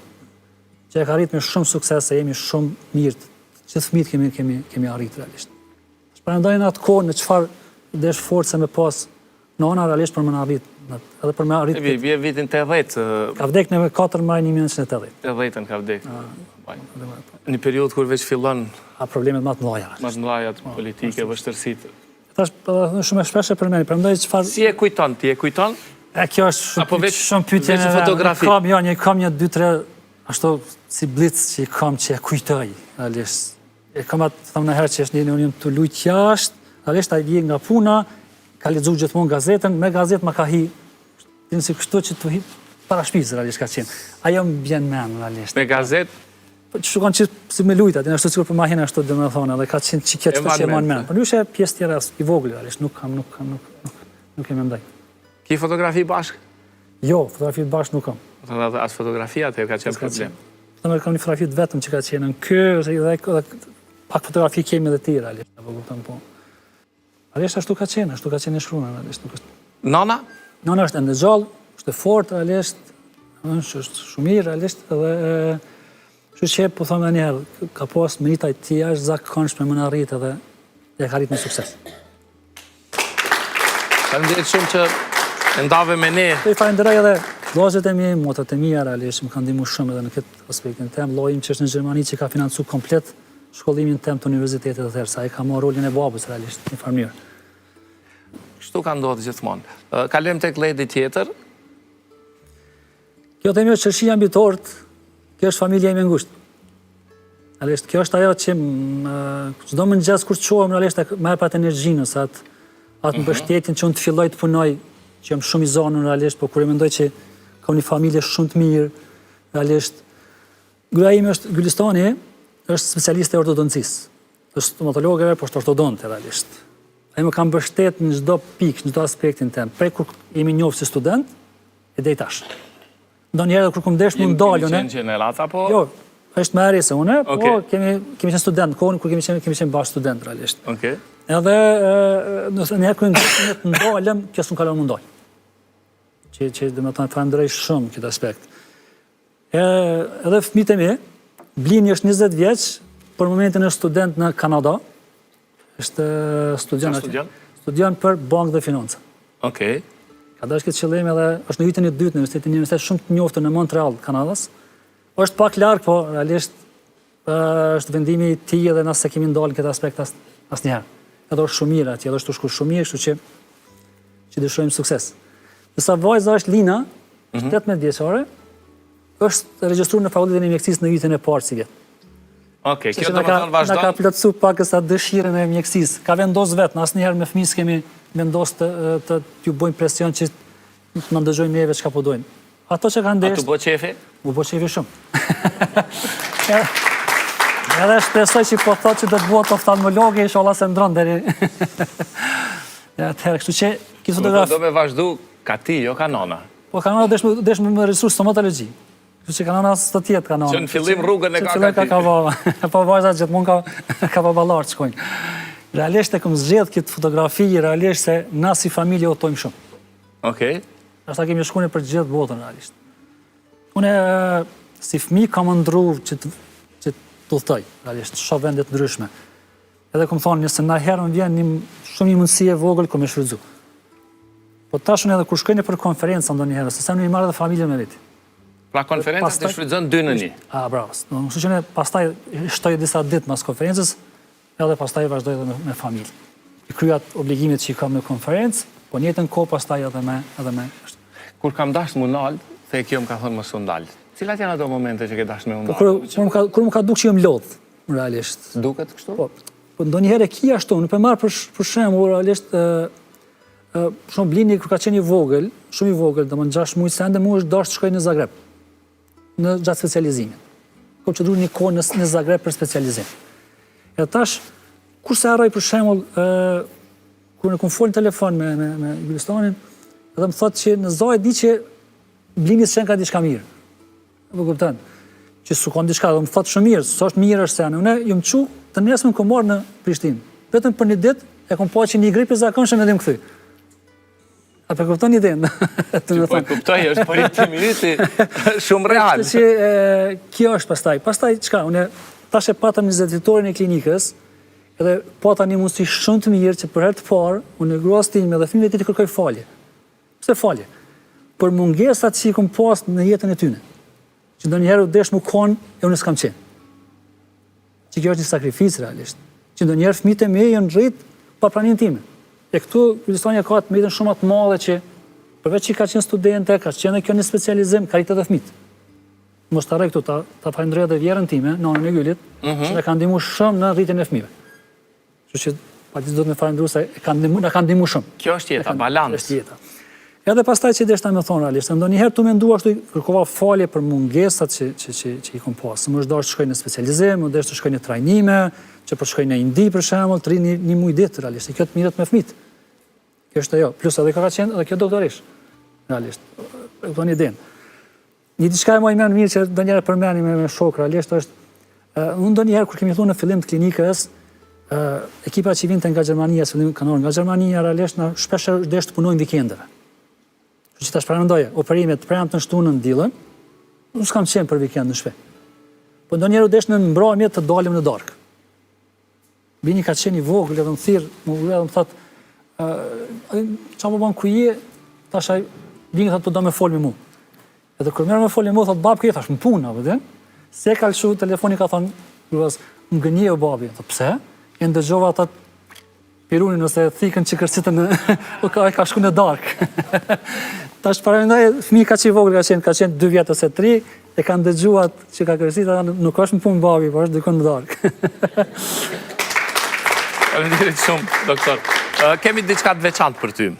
Që e ka rrit me shumë sukses, se jemi shumë mirë, që fëmijët kemi arrit realisht. Paramendane në atë kohë në qëfar desh force me pas nëna realisht për me në arrit, edhe për me arrit...
Bje vitin 80.
Ka vdek në 4 maj 1980.
80-ën ka vdek. Një periud kur veç fillon...
A problemet ma të mlaja.
Ma të mlaja politike, vështërsit.
Tash shumë e shpeshe për meni, përmendoj çfarë...
Si e kujton, ti e kujton?
Kjo është shumë pyetje në fotografi. Kam një 2-3 ashtu si blitz që i kam që e kujtoj, realisht. E kam atë thamë në herë që është një të lujt jashtë, realisht a i vje nga puna, ka lexuar gjithmonë gazetën, me gazetë ma ka hi, dinë si kështu që të hi para shpizë, realisht ka qenë. Ajo më bjen men, realisht.
Me gazetë?
Shukon që si me lujta, din ashtu sikur për ma hina ashtu dhe me thonë, dhe ka qenë që kjetë që e manë men. Për nyshe pjesë tjera i vogli, realisht, nuk e mendoj.
Ki fotografi bashkë?
Jo, fotografi bashkë nuk kam.
As fotografia të ka qenë problem?
Të kam një fotografi të vetëm që ka qenë në kë, dhe pak fotografi kemi dhe ti, realisht. Realisht ashtu ka qenë e shkruna, realisht.
Nana?
Nana është ende gjallë, është e fort, realisht, është shumë mirë, realisht, dhe që që po thëmë dhe njerë, ka pas merita i tija është zakonshme më në rritë dhe e ka rritë në sukses.
Falenderit shumë që ndave me ne.
Të i falenderoj edhe vllazët e mi, motrat e mia, realisht, më kanë ndihmuar shumë edhe në këtë aspektin tem. Llojim që është në Gjermani që ka financuar komplet shkollimin tem të universitetit dhe therë, sa ai ka marrë rolin e babës, realisht, në farë mënyrë.
Kështu ka ndodhur gjithmonë. Kalojmë tek ledi tjetër.
Kjo themi është çështja mbi tort. Kjo është familja ime ngushtë. Realisht, kjo është ajo që çdo mëngjes kur të qohem, realisht më jep atë energjinë, sa atë mbështetjen që unë të filloj të punoj, që jam shumë i zonën, realisht, po kur e mendoj që kam një familje shumë të mirë, realisht, gruaja ime është Gylistani, është specialiste e ortodoncisë. Është stomatologe, po është ortodonte, realisht. Ai më ka mbështet në çdo pikë, në çdo aspektin tem, prej kur jemi njohur si student e deri tash. Ndonjëherë kur kum desh mund dalun,
Jemi qenë gjenerat apo?
Jo, është më erë se unë, po kemi qenë student, kohën kur kemi qenë bashkë student realisht.
Okej.
Edhe nëse ne kur të ndalëm, kjo s'u kalon mundoj. Që domethënë falenderoj shumë këtë aspekt. Edhe fëmijët e mi, Blini është 20 vjeç, për momentin është student në Kanada. Është studion për bankë dhe financa.
Okej.
Ka dash këtë qëllim edhe është në vitin e dytë në universitet shumë të njohur në Montreal, Kanadas. Është pak larg, po realisht është vendimi i tij edhe nëse kemi ndalë këtë aspekt asnjëherë. Edhe është shumë mirë atje, edhe është shkuar shumë mirë, kështu që dëshirojmë sukses. Disa vajza është Lina, është 18 vjeçare, është regjistruar në fakultetin e mjekësisë në vitin e parë si vjet.
Okej, kjo domethënë vazhdon.
Na ka plotësuar pak sa dëshirën e mjekësisë. Ka vendos vetë, asnjëherë me fëmijë s'kemi vendos të t'ju bëjmë presion që të na ndëgjojnë neve çka po dojnë. Ato që kanë ndesh.
A tu bë qefi?
U bë qefi shumë. Edhe shpresoj që po thot që do të bëhet oftalmologe, inshallah se ndron deri. Atëherë, kështu që këtë fotografi.
Do me vazhdu ka ti, jo kanona.
Po kanona desh me resursë stomatologji. Kështu që kanona së të tjetë kanona.
Që në fillim rrugën e ka ti.
Po vajzat gjithmonë ka baballarë që shkojnë. Realisht e këm zgjedh këtë fotografi, realisht se na si familje otojmë shumë.
Okej.
Ashta kemi shkune për gjithë botën, realisht. Une, si fëmi, kam ndru që të udhtoj, realisht, shoh vendet ndryshme. Edhe kom thonë, nëse na herën vjen shumë një mundësi e vogël, kom e shfrytzu. Po tashun edhe kur shkojnë për konferenca ndonjëherë, se sem në marrë edhe familjen me veti.
Pra konferenca të shfrytëzon 2 në 1.
Bravo. Kështu që ne pastaj shtoj disa ditë mas konferencës, edhe pastaj vazhdoj edhe me familje. I kryat obligimet që i kam në konferencë, po njëjtën kohë pastaj edhe me.
Kur kam dashur më nal, se kjo më ka thonë mos u ndal. Cilat janë ato momente që ke dashur me u ndal?
Kur më ka dukë që jam lodh, realisht.
Duket kështu?
Po ndonjëherë e kia ashtu, nuk e marr për shembull, realisht shumë Blini kur ka qenë i vogël, shumë i vogël, domethënë 6 muaj se ende mua është dashur të shkoj në Zagreb. Në gjatë specializimin. Kom që du një kohë në Zagreb për specializim. E tash, kur se arroj për shembull, kur në kom folë në telefon me Julistanin, edhe më thotë që në zoj di që Blini s'qen ka diçka mirë. Po kupton, që s'u kanë diçka, dhe më thotë shumë mirë, s'është mirë është se anë. Unë jam çu të nesër më kom marrë në Prishtinë. Vetëm për një ditë e kom pa që një grip i zakonshëm edhe më kthy. A për kupton një idenë?
Që po e kuptoj, është për 1 minuti shumë real.
Që kjo është pastaj. Pastaj, qka, une tash e patëm 20 vitorin e klinikës, edhe pata një mundësi shumë të mirë që për herë të parë, unë e gruas time dhe fëmijëve të kërkoj falje. Pse falje? Për mungesat që i kom pas në jetën e tyne. Që ndonjëherë u desh mu konë e unë s'kam qenë. Që kjo është një sakrificë realisht. Që ndonjëherë fëmijët e mi janë rrit pa praninë time. E këtu, Julistonia ka të metën shumë atë madhe që, përveç që i ka qenë studente, ka qenë kjo një specializim, ka rritë edhe fëmijët. Mos të arrej këtu, ta falenderoj edhe vjerën time, nonën e Gylit, që na ka ndihmuar shumë në rritjen e fëmijëve. Kështu që patjetër do të më falenderoj se na ka ndihmuar shumë.
Kjo është jeta, balancë.
Është jeta. Edhe pastaj që deshta më thonë realisht, ndonjëherë tu mendua ashtu, kërkova falje për mungesat që i kom pas. Më është dashur të shkoj në specializim, më desh të shkoj në trajnime, që për shkoj në Indi për shembull, të rri një muaj ditë realisht. Kjo të mirët me fëmijët. Kjo është ajo, plus edhe ka qenë edhe kjo doktorish. Realisht. E kupton idenë. Një diçka më e mirë që ndonjëherë përmendni me shok realisht është unë ndonjëherë kur kemi thonë në fillim të klinikës, ekipa që vinte nga Gjermania, fillim kanor nga Gjermania realisht na shpesh desh të punojmë vikendeve. Që tash parandoje, operimet të premten shtunën diellën, nuk s'kam qenë për vikend në shtëpi. Po ndonjëherë u desh në mbrëmje të dalim në darkë. Bini ka qenë i vogël edhe më thirr, më thotë, qa më banë ku je, tash ai Bini thotë po do me folë me mu. Edhe kur merr me folë me mu, thotë babë këtë, thash më punë, vëdhen. Se ka lëshu, telefoni ka thonë, më gënjeu babi, thotë pse? E ndëgjova atë pirunin ose thikën që kërcitën ka shku në darkë. Tash paramendoje, fëmijë ka qenë vogël, ka qenë 2 vjet ose 3, e kanë dëgjuar që ka kërcitur, nuk është më punë babi, po është dikon në darkë.
Faleminderit shumë, doktor. Kemi diçka të veçantë për ty.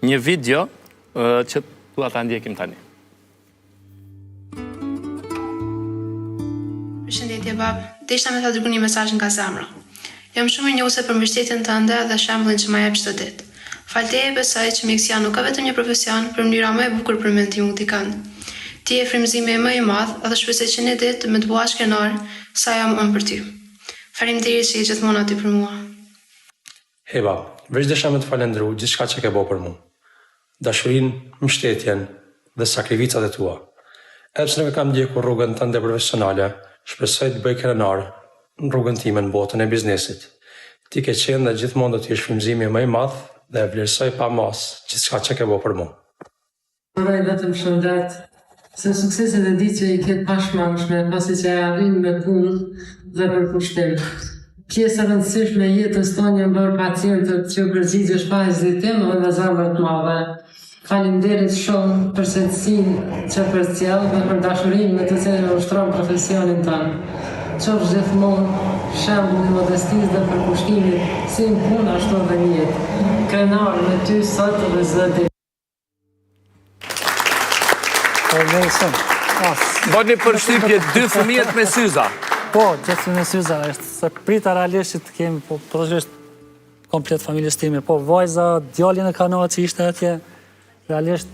Një video që dua ta ndjekim tani.
Përshëndetje bab, desha me ta dërgoj një mesazh nga zemra. Jam shumë i njohur për mbështetjen tënde dhe shembullin që më jep çdo ditë. Falteje besoj që mjekësia nuk ka vetëm një profesion, por mënyra më e bukur për mendimin të kënd. Ti je frymëzimi më i madh dhe shpresoj që një ditë më të bësh krenar sa jam unë për ty. Faleminderit që je gjithmonë aty për mua.
Hey bab, veç desha me të falendru gjithçka që ke bërë për mua. Dashurinë, mbështetjen dhe sakrificat e tua. Edhe pse nuk kam ndjekur rrugën tënde profesionale, shpresoj të bëj krenar në rrugën time në botën e biznesit. Ti ke qenë dhe gjithmonë do të jesh frymëzimi më i madh dhe e vlerësoj pa mas gjithçka që ke bërë për mua.
Uroj vetëm shëndet, se sukseset e di që i ketë pashmangshme, pasi që e arrin me punë dhe për pushtim. Pjesë e rëndësishme jetës tonë janë bërë pacientët që përgjigjesh pa hezitim dhe zemër të madhe. Faleminderit shumë për sencësinë që përcjell dhe për dashurinë me të cilën ushtron profesionin tënd. Qofsh gjithmonë shembull i modestisë dhe përkushtimit, si në punë ashtu edhe në jetë. Krenar me ty sot dhe çdo ditë.
Faleminderit shumë.
Bëni përshtypje 2 fëmijët me syza.
Po, gjithë me syza, është se prita realisht që të kemi, po përgjështë komplet familjes time, po vajza, djallin e kanat që ishte atje, realisht,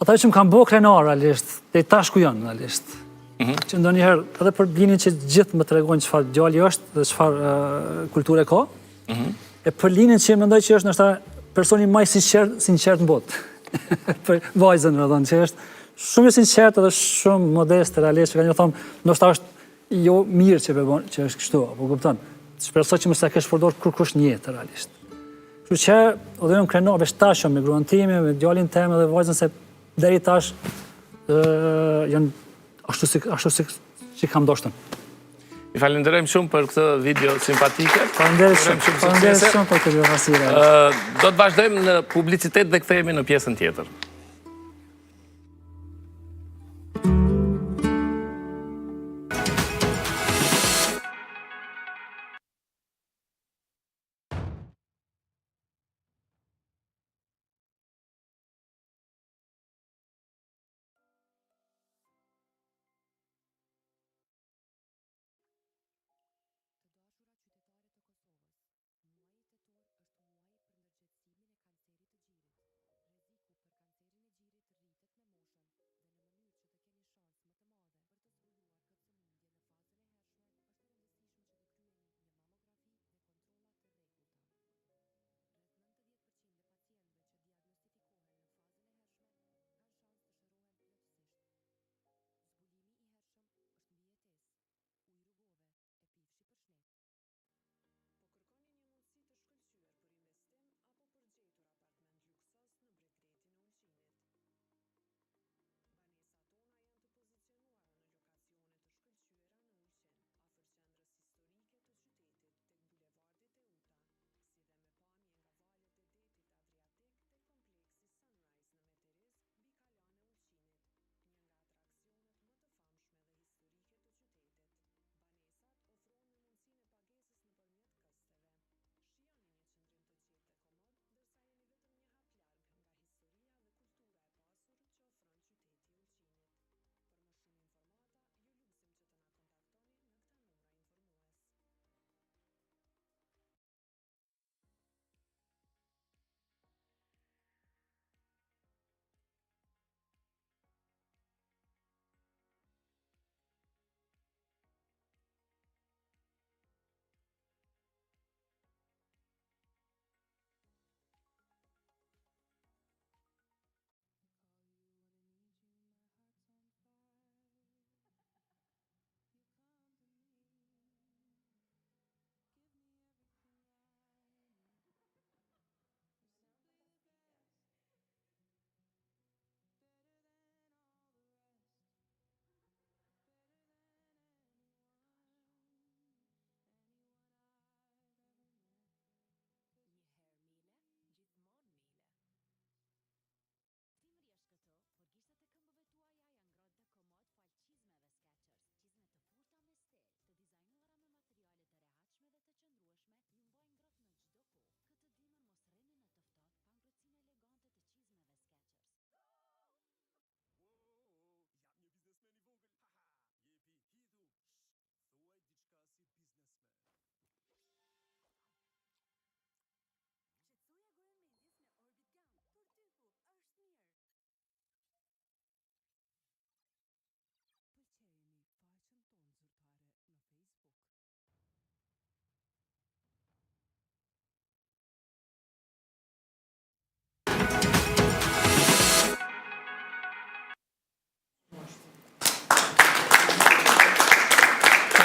ata që më kam bo krenar, realisht, dhe i tash ku janë, realisht. Që ndonjëherë, edhe për Blinin që gjithë më të regojnë çfarë djalli është dhe çfarë kulture ka, e për Linin që mendoj që është nështë personi më i sinqert në botë. Për vajzën, që është shumë i sinqert edhe shumë modest, realisht, që ka një thonë, nështë është jo mirë që është kështu, apo kupton. Shpresoj që mos ta kesh përdorur kurkush në jetë, realisht. Kështu që, edhe unë krenar veç tashëm me gruan time, me djalin tim dhe vajzën se deri tash janë ashtu si që kam doshtën.
I falenderojmë shumë për këtë video simpatike.
Falenderoj shumë për këtë rasire.
Do të vazhdojmë në publicitet dhe kthehemi në pjesën tjetër.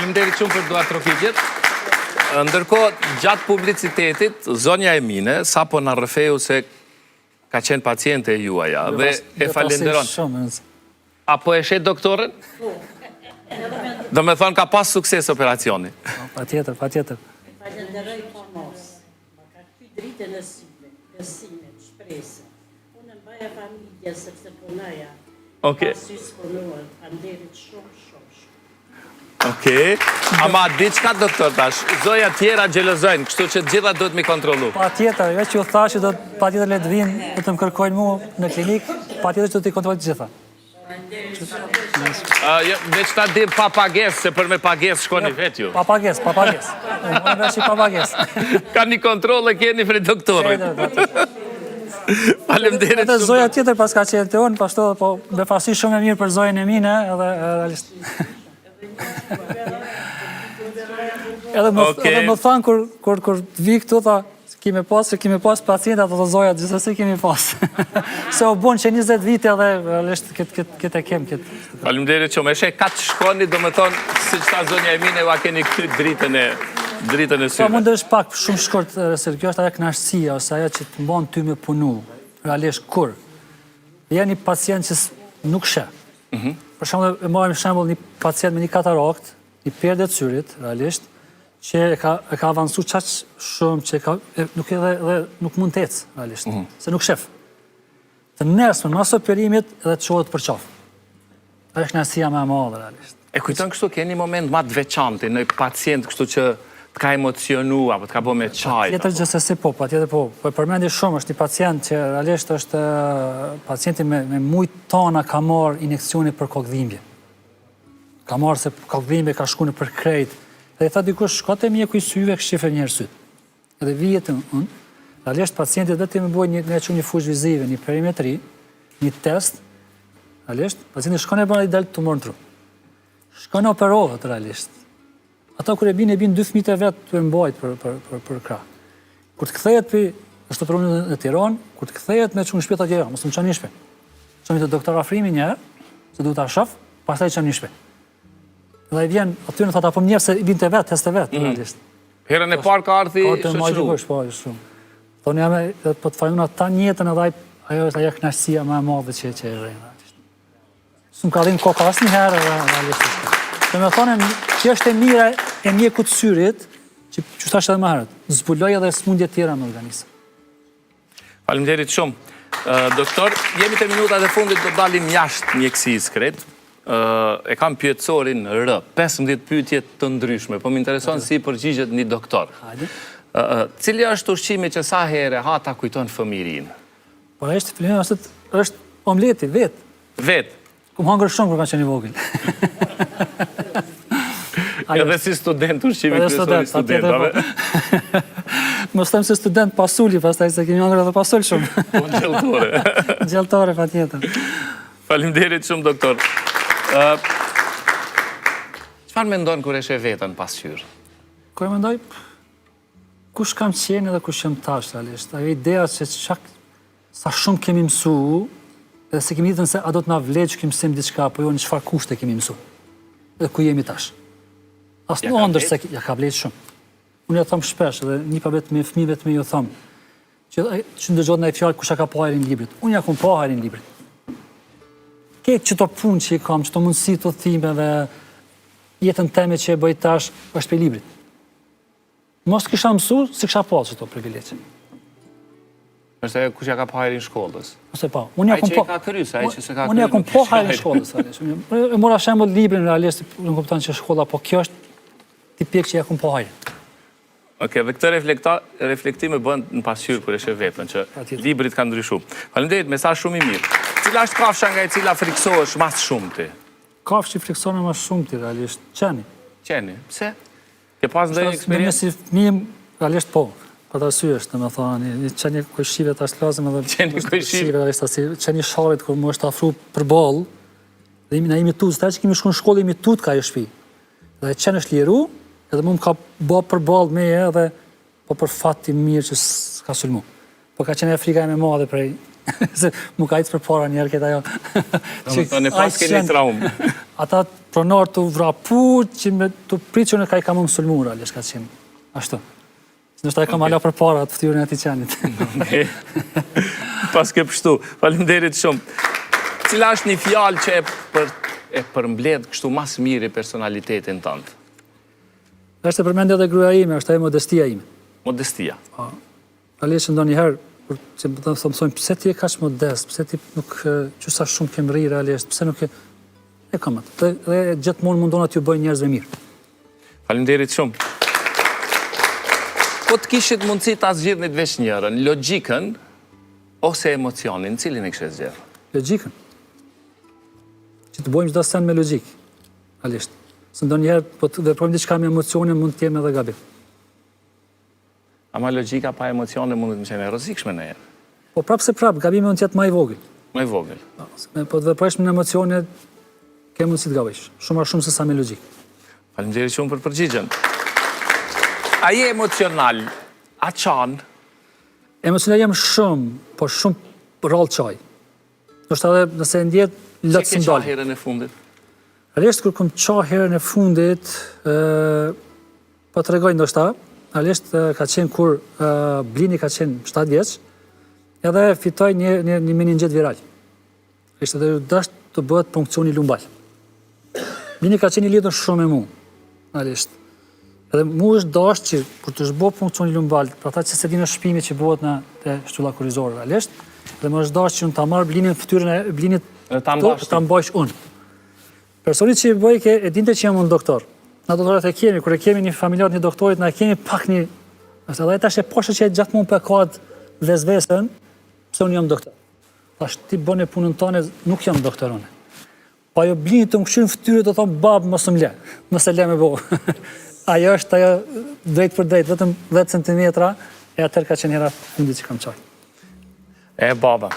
Faleminderit shumë për duart trokitjet. Ndërkohë, gjatë publicitetit, zonja Emine, sapo na rrëfeu se ka qenë paciente e juaja dhe e falenderon. Apo e shet doktorin? Do me thonë ka pas sukses operacioni.
Patjetër, patjetër.
Falenderoj pa mos. Ma ka ky dritën e syve, besimet, shpresën. Unë mbaja familje sepse punoja.
Okej.
Pasys punuan, falenderit shumë.
Okej. Ama diçka doktor tash, zoja tjera gjelozojnë, kështu që gjitha duhet mi kontrolu.
Patjetër, veç që u thashë do patjetër le të vinë, do të më kërkojnë mua në klinikë, patjetër që do t'i kontrolloj të gjitha.
Veç ta dim pa pagesë, se për me pagesë shkoni vet ju.
Pa pagesë. Unë veç i pa pagesë.
Ka një kontrol e keni për doktorit. Faleminderit
Edhe
shumë.
zoja tjetër pas ka qenë të unë, pashto, po me pasi shumë e mirë për zojën e mine, edhe realisht. Edhe më thanë kur vi këtu, tha, kime pas pacientat të zoja, gjithësësi kemi pas. Se o bunë që 20 vite edhe realisht këtë e kem.
Faleminderit shumë. Eshe ka të shkoni, do më thonë, si që ta zonja e mine, va keni këtë dritën e syve.
Po mund është pak shumë shkurt, se kjo është ajo kënaqësia, ose ajo që të mban ty me punu. Realisht kur? Je një pacient që nuk sheh. Për shembull, e marrim shembull një pacient me një katarakt, një perdë të syrit, realisht, që e ka avancu qaq shumë, që nuk mund të ecë, realisht, se nuk shef. Të nesme, në mas operimit, edhe të qohet për qafë. Ajo është kënaqësia më e madhe, realisht.
E kujton kështu, ke një moment ma të veçanti, në pacient kështu që të ka emocionu, apo të ka bo me qaj.
Tjetër gjithsesi po, patjetër po. Po e përmendi shumë, është një pacient që realisht është pacienti me mujt tona ka marrë injekcioni për kokëdhimbje. Ka marrë se kokëdhimbje ka shku në për krejt. Dhe i tha dikush, shko te mjeku i syve, këshifre njerë syt. Edhe vijet unë, realisht pacientit vetëm më bojë një fushë vizive, një perimetri, një test, realisht, pacientit shkon e bërë i delë tumor në tru. Shkon e operohet, realisht. Ata kur e bin 2 fëmijët e vetë të e mbajt për krah. Kur të kthehet për, është operuar në Tiranë, kur të kthehet me çun në shtëpi atje, mos më çon në shtëpi. Çon te doktor Afrimi një herë, se duhet ta shoh, pastaj çon në shtëpi. Dhe i vjen aty në thotë apo mirë se i vinte vetë, teste vetë, realisht.
Herën e parë ka ardhi
shoqëru. Po, shumë. Thonë jam po të fajuna ta njëtën edhe ajo është ajo kënaqësia më e madhe që e rrejnë. S'm ka dhënë kokë asnjëherë realisht. Dhe me thonë, që është e mira e mjekut syrit, që thash edhe më herët, zbuloj edhe smundje tjera në organizëm.
Faleminderit shumë. Doktor, jemi te minutat e fundit, do dalim jashtë mjekësisë krejt. E kam pyetësorin R, 15 pyetje të ndryshme, po më intereson si përgjigjet një doktor. Cili është ushqimi që sa herë ha ta kujton fëmijërinë?
Po është omleti, vetë.
Vetë?
Kum hangër shumë kur kanë qenë i vogël.
Edhe si student ushqimi kryesor i studentave.
Mos them se student pasuli, pastaj se kemi hangër edhe pasul shumë.
Po gjelltore.
Gjelltore, patjetër.
Faleminderit shumë, doktor. Çfarë mendon kur e sheh veten pasqyrë?
Kur e mendoj, kush kam qenë edhe kush jam tash, realisht. Ajo ideja se sa shumë kemi mësu, edhe se kemi ditën se a do të na vlet që kemi mësim diçka, apo jo në çfarë kushte kemi mësu. Edhe ku jemi tash. As në ndër se ja ka vlet shumë. Unë ja them shpesh, edhe një pa vetë me fëmijëve të mi ju them, që ndëgjohet në fjalë kush ka pa hajrin librit. Unë ja kum pa hajrin librit. Këtë që të punë që i kam, që të mundësi të thimeve, jetën teme që e bëj tash, është për librit. Mos kisha mësu, si kisha pas që të privilegje.
Është e kush ja ka pa hajrin shkollës?
Ose pa. Unë ja kum po hajrin shkollës. E mora shembull librin, realisht, në kupton që shkolla, po kjo është tipik që ja kum po hajrin.
Okej, dhe këtë reflektime bën në pasqyrë kur e sheh veten që librit ka ndryshuar. Faleminderit, mesazh shumë i mirë. Cila është kafsha nga e cila friksohesh më shumë ti?
Kafshë që friksohesh më shumë ti realisht, qeni.
Qeni, pse? Ke pas ndonjë eksperiencë?
Si fëmijë realisht po. Për arsye është, domethënë, një qeni kojshive tash lazëm edhe
qeni kojshive
realisht si qeni sharrit kur më është afruar për ball. Dhe na imi tut, tash kemi shkuar në shkollë imi tut ka ajo shtëpi. Dhe qeni është liru, edhe më ka bë për ball me edhe po për fat i mirë që s'ka sulmu. Po ka qenë Afrika më e madhe prej se mu ka icë për para njerë këtë ajo.
Në pas keni traumë.
Ata pronar të vrapu që me të pritë që në ka i ka më mësulmur, realisht ka qenë. Ashtu. Nështë ta e kam ala për para të ftyrën e ati qenit.
Pas ke pështu. Faleminderit shumë. Cila është një fjalë që e përmbledh kështu mas mirë i personalitetin tëndë?
Është e përmendja dhe gruaja ime, është e modestia ime.
Modestia?
Realisht që ndonjëherë, që të mësojnë, pëse ti e kaq modest, pëse ti nuk, që sa shumë kemë ri realisht, pëse nuk e kam atë. Dhe gjithmonë mundon aty bëjnë njerëzve mirë.
Faleminderit shumë. Po të kishit mundësi ta zgjidhnit veç njërën, logjikën ose emocionin, cilin e kështë zgjedhë?
Logjikën. që të bojmë çdo sen me logjik. Realisht. Se ndonjëherë po të veprojmë diçka me emocione mund të kemi edhe gabim.
Ama logjika pa emocione mund të qenë e rrezikshme në jetë.
Po prapse gabimi mund të jetë më i vogël.
Më i vogël.
Po të veprosh me emocione ke mundësi të gabesh. Shumë më shumë se sa me logjik.
Faleminderit shumë për përgjigjen. A je emocional? A çan?
Emocional jam shumë, po shumë rrallë çaj. Do të thotë nëse ndjet lot
Si ke
sindal.
herën e fundit?
Realisht kur kom qa herën e fundit, po të regoj ndoshta, realisht ka qenë kur Blini ka qenë 7 vjeç, edhe fitoj një meningjet viral. Ishte dhe dash të bëhet punksioni lumbal. Blini ka qenë i lidhur shumë me mu, realisht. Edhe mu është dash që kur të shbo punksioni lumbal, pra ta që se dinë shpimi që bëhet në shtylla kurrizore, realisht, dhe më është dash që unë ta marrë Blinin fytyrën e Blinit ta mbajsh unë. Personi që i bëjke e dinte që jam unë doktor. Na doktorat e kemi, kur e kemi një familjar një doktorit, na e kemi pak një... Edhe tash e poshtë që e gjatë mund pekat vezvesën, pse unë jam doktor. Tash ti bëne punën tane, nuk jam doktor unë. Pa jo Blini të më këshirë në fytyrë të thonë, babë, mos më le, mos e le me bo. Ajo është ajo drejt për drejt, vetëm 10 cm, e atër ka qenë hera fundit që kam qaj.
E baba.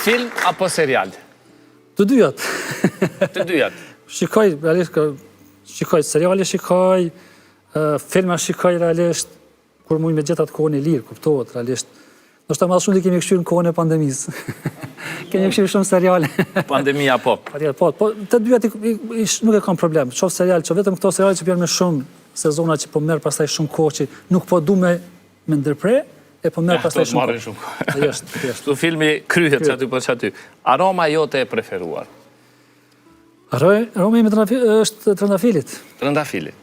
Film apo serial?
Të dyjat.
Të dyjat.
Shikoj, realisht, shikoj seriale, shikoj, filma shikoj realisht, kur mujnë me gjetat kohën e lirë, kuptohet realisht. Nështë ta madhë shumë dhe kemi këshyrë në kohën e pandemisë. Kemi këshyrë shumë seriale.
Pandemia po.
Po, të dyjat nuk e kam problem. Qofë serial, që vetëm këto seriale që pjerë me shumë sezona që po merë pastaj shumë kohë që nuk po du me ndërpre, e po merë pastaj shumë kohë.
Shumë kohë. Tu filmi kryhet që aty po që aty. Aroma jote e preferuar?
Aroma ime është Trëndafilit.
Trëndafilit.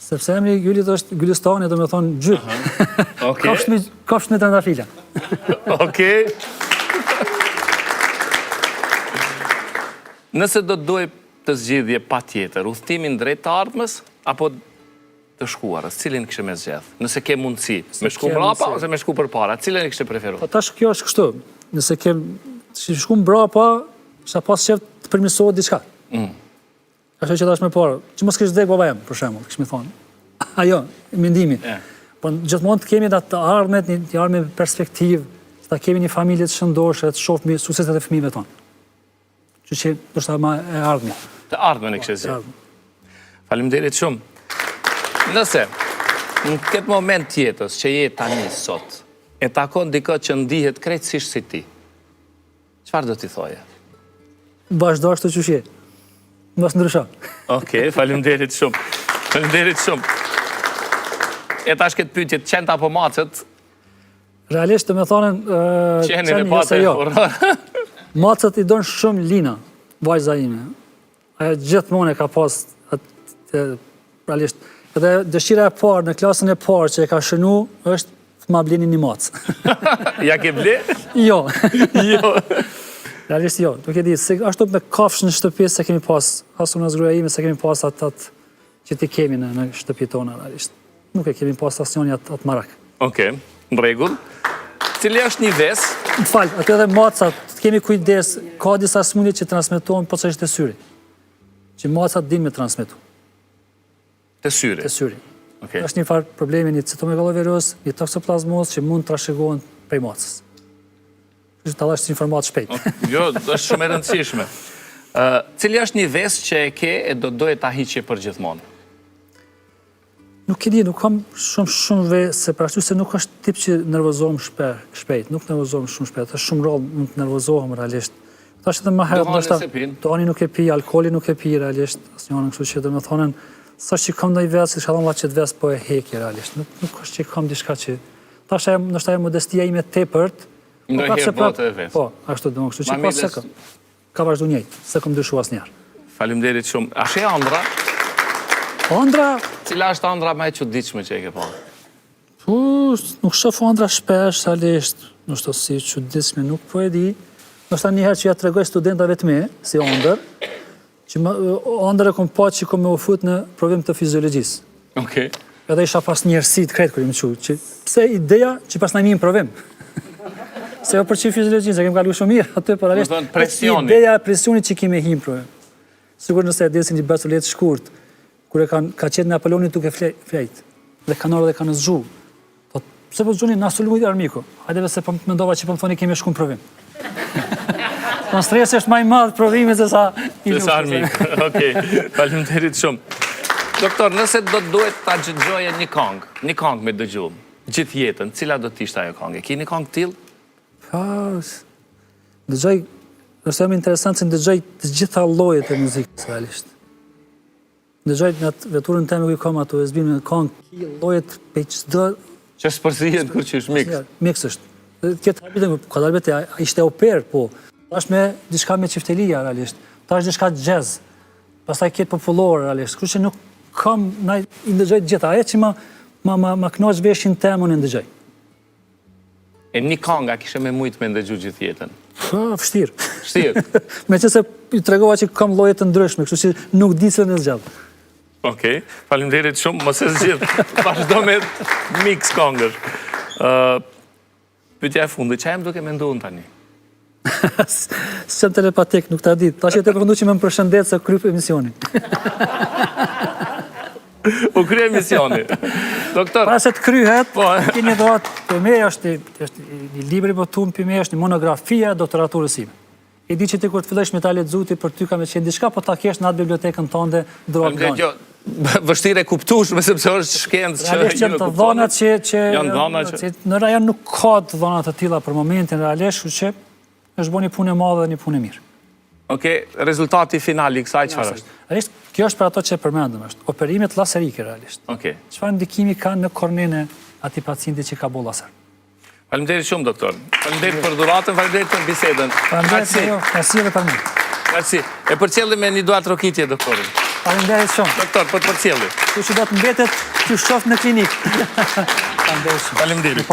Sepse emri Gylit është Gylistani, do me thonë gjyllë. Kafshën e Trëndafila.
Okej. Nëse do të doj të zgjidhje pa tjetër, udhëtimin drejt të ardhmës, apo të shkuarës, cilin kështë me zgjedh? Nëse ke mundësi, me shku mbrapa ose me shku për para, cilin kështë preferu?
Po tash kjo është kështu, nëse ke shku mbrapa, sa pas qef të përmirësohet diçka. Ashtu që tash me parë, që mos kështë dhek baba jem, për shemull, kështë me thonë. Ajo, mendimin. Po gjithmonë të kemi të ardhmet, një ardhme perspektiv, të kemi një familje të shëndoshe, të shofë sukseset e fëmijëve tonë. Që që nështë ma e ardhme.
Të ardhme në kështë zhjë. Faleminderit shumë. Nëse, në këtë moment tjetës që je tani sot, e takon dikë që ndihet krejtësisht si ti, çfarë do t'i thoje?
Vazhdojsh të qëshje. Mos ndrysha.
Okej, faleminderit shumë. Faleminderit shumë. E tash këtë pyetje, qenë apo macet?
Realisht të me thonën...
Qenë e pate.
Macet i donë shumë Lina, vajza ime. Aja gjithmonë e ka pas, realisht. Edhe dëshira e parë, në klasën e parë që e ka shënu, është të ma blini një macë.
Ja ke ble?
Jo.
Jo.
Realisht jo. Nuk e di, ashtu me kafsh në shtëpi se kemi pas, asu në zgruja ime se kemi pas atë që ti kemi në shtëpi tona, realisht. Nuk e kemi pas asnjoni atë marak.
Okej, në rregull. Cili është një ves?
Më falë, atë edhe macat, të kemi kujdes, ka disa smundje që transmetohen po që është të syri. Që macat din me transmetu.
Të syri?
Të syri.
Okej.
është një farë problemi, një cytomegalovirus, një toksoplasmos që mund të trashëgohen prej macës. Që të është informat shpejt.
Jo, është shumë e rëndësishme. Cili është një ves që e ke e do doje ta hiqje për gjithmonë?
Nuk e di, nuk kam shumë ves, se pra ashtu se nuk është tip që nervozohem shpejt, nuk nervozohem shumë shpejt, është shumë rrallë mund të nervozohem realisht. Ta është edhe më herët, ndoshta, Toni nuk e pi, alkooli nuk e pi realisht, asnjëherë kështu që do të thonë, sa që kam ndonjë ves, që kam që të ves po e heki realisht. Nuk është që kam diçka që tash ndoshta modestia ime tepërt.
Ndonjëherë bëhet e ves.
Po, ashtu do të thonë, kështu që pas se ka vazhdu njëjtë, se kam ndryshuar asnjëherë.
Faleminderit shumë. A she ëndra?
Ëndra?
Cila është ëndra më e çuditshme që e ke parë?
Po, nuk shoh ëndra shpesh, realisht, ndoshta si çuditshme nuk po e di. Ndoshta një herë që ja tregoj studentave të mi, si ëndër, që ëndër e kom pa që kom me u fut në provim të fiziologjisë.
Okej.
Edhe isha pas njerësit kretë kër i më që pse ideja që pas në imi në provim. Se jo për çfarë fiziologjisë, se kem kalu shumë mirë aty, por realisht
thonë presioni.
ideja e presionit që kemi him për. Sigurisht nëse e desin një bastolet shkurt, kur e ka qenë Napoleoni duke flejt, dhe kanë orë dhe kanë zgju. Po pse po zgjuni na sulmujt armiku? Hajde se po mendova që po më thoni kemi shku në provim. Po stresi është më i madh provimi se sa
armik. Okej, faleminderit shumë. Doktor, nëse do të duhet ta dëgjoje një këngë me dëgju, gjithë jetën, cila do të ishte ajo këngë? Ke një këngë tillë?
Dëgjoj, është më interesant se dëgjoj të gjitha llojet e muzikës realisht. Dëgjoj në veturën time ku kam ato USB në këngë, llojet pe çdo
që s'përzihet kur që është mix.
Mix është. Këtë habitem, kodalbet ishte oper, po. Tash me diçka me çiftelia realisht. Tash diçka jazz. Pastaj këtë popullor realisht. Kështu që nuk kam i ndëgjoj të gjitha. Ajo që ma kënaq veshin temën e ndëgjoj.
E një këngë kishe me mujt me ndëgju gjithë jetën.
Vështirë.
Vështirë.
Meqense i tregova që kam lloje të ndryshme, kështu që nuk di se në zgjat.
Okej, faleminderit shumë, mos e zgjidh. Vazhdo me mix këngësh. Pyetja e fundit, çfarë më duke menduar tani?
S'jam telepatik, nuk ta di. Tash e të përfundu që më përshëndet se kryp emisioni.
U kry emisioni. Doktor.
Para se të kryhet, keni dhurat për me, është një libri botum për me, është një monografia e doktoraturës sime. E di që ti kur të fillosh me ta lexuti për ty ka me qenë diçka, po ta kesh në atë bibliotekën tënde dhurat dhënë.
Vështirë e kuptueshme sepse është shkencë që
janë të dhënat që
janë dhëna që
në rajon nuk ka të dhëna të tilla për momentin realisht, kështu që është bën një punë e madhe dhe një punë e mirë.
Okej, rezultati final i kësaj çfarë është?
Realisht, kjo është për ato që përmendëm, është operimet laserike realisht.
Okej.
Çfarë ndikimi ka në kornën e atij pacienti që ka boll laser?
Faleminderit shumë doktor. Faleminderit për dhuratën, faleminderit për bisedën.
Merci edhe për mua.
Merci. E përcjellim me një duat rokitje doktorin.
Faleminderit shumë.
Doktor, po të përcjellim.
Kështu që do të mbetet të shoh në klinikë. Faleminderit.
Faleminderit.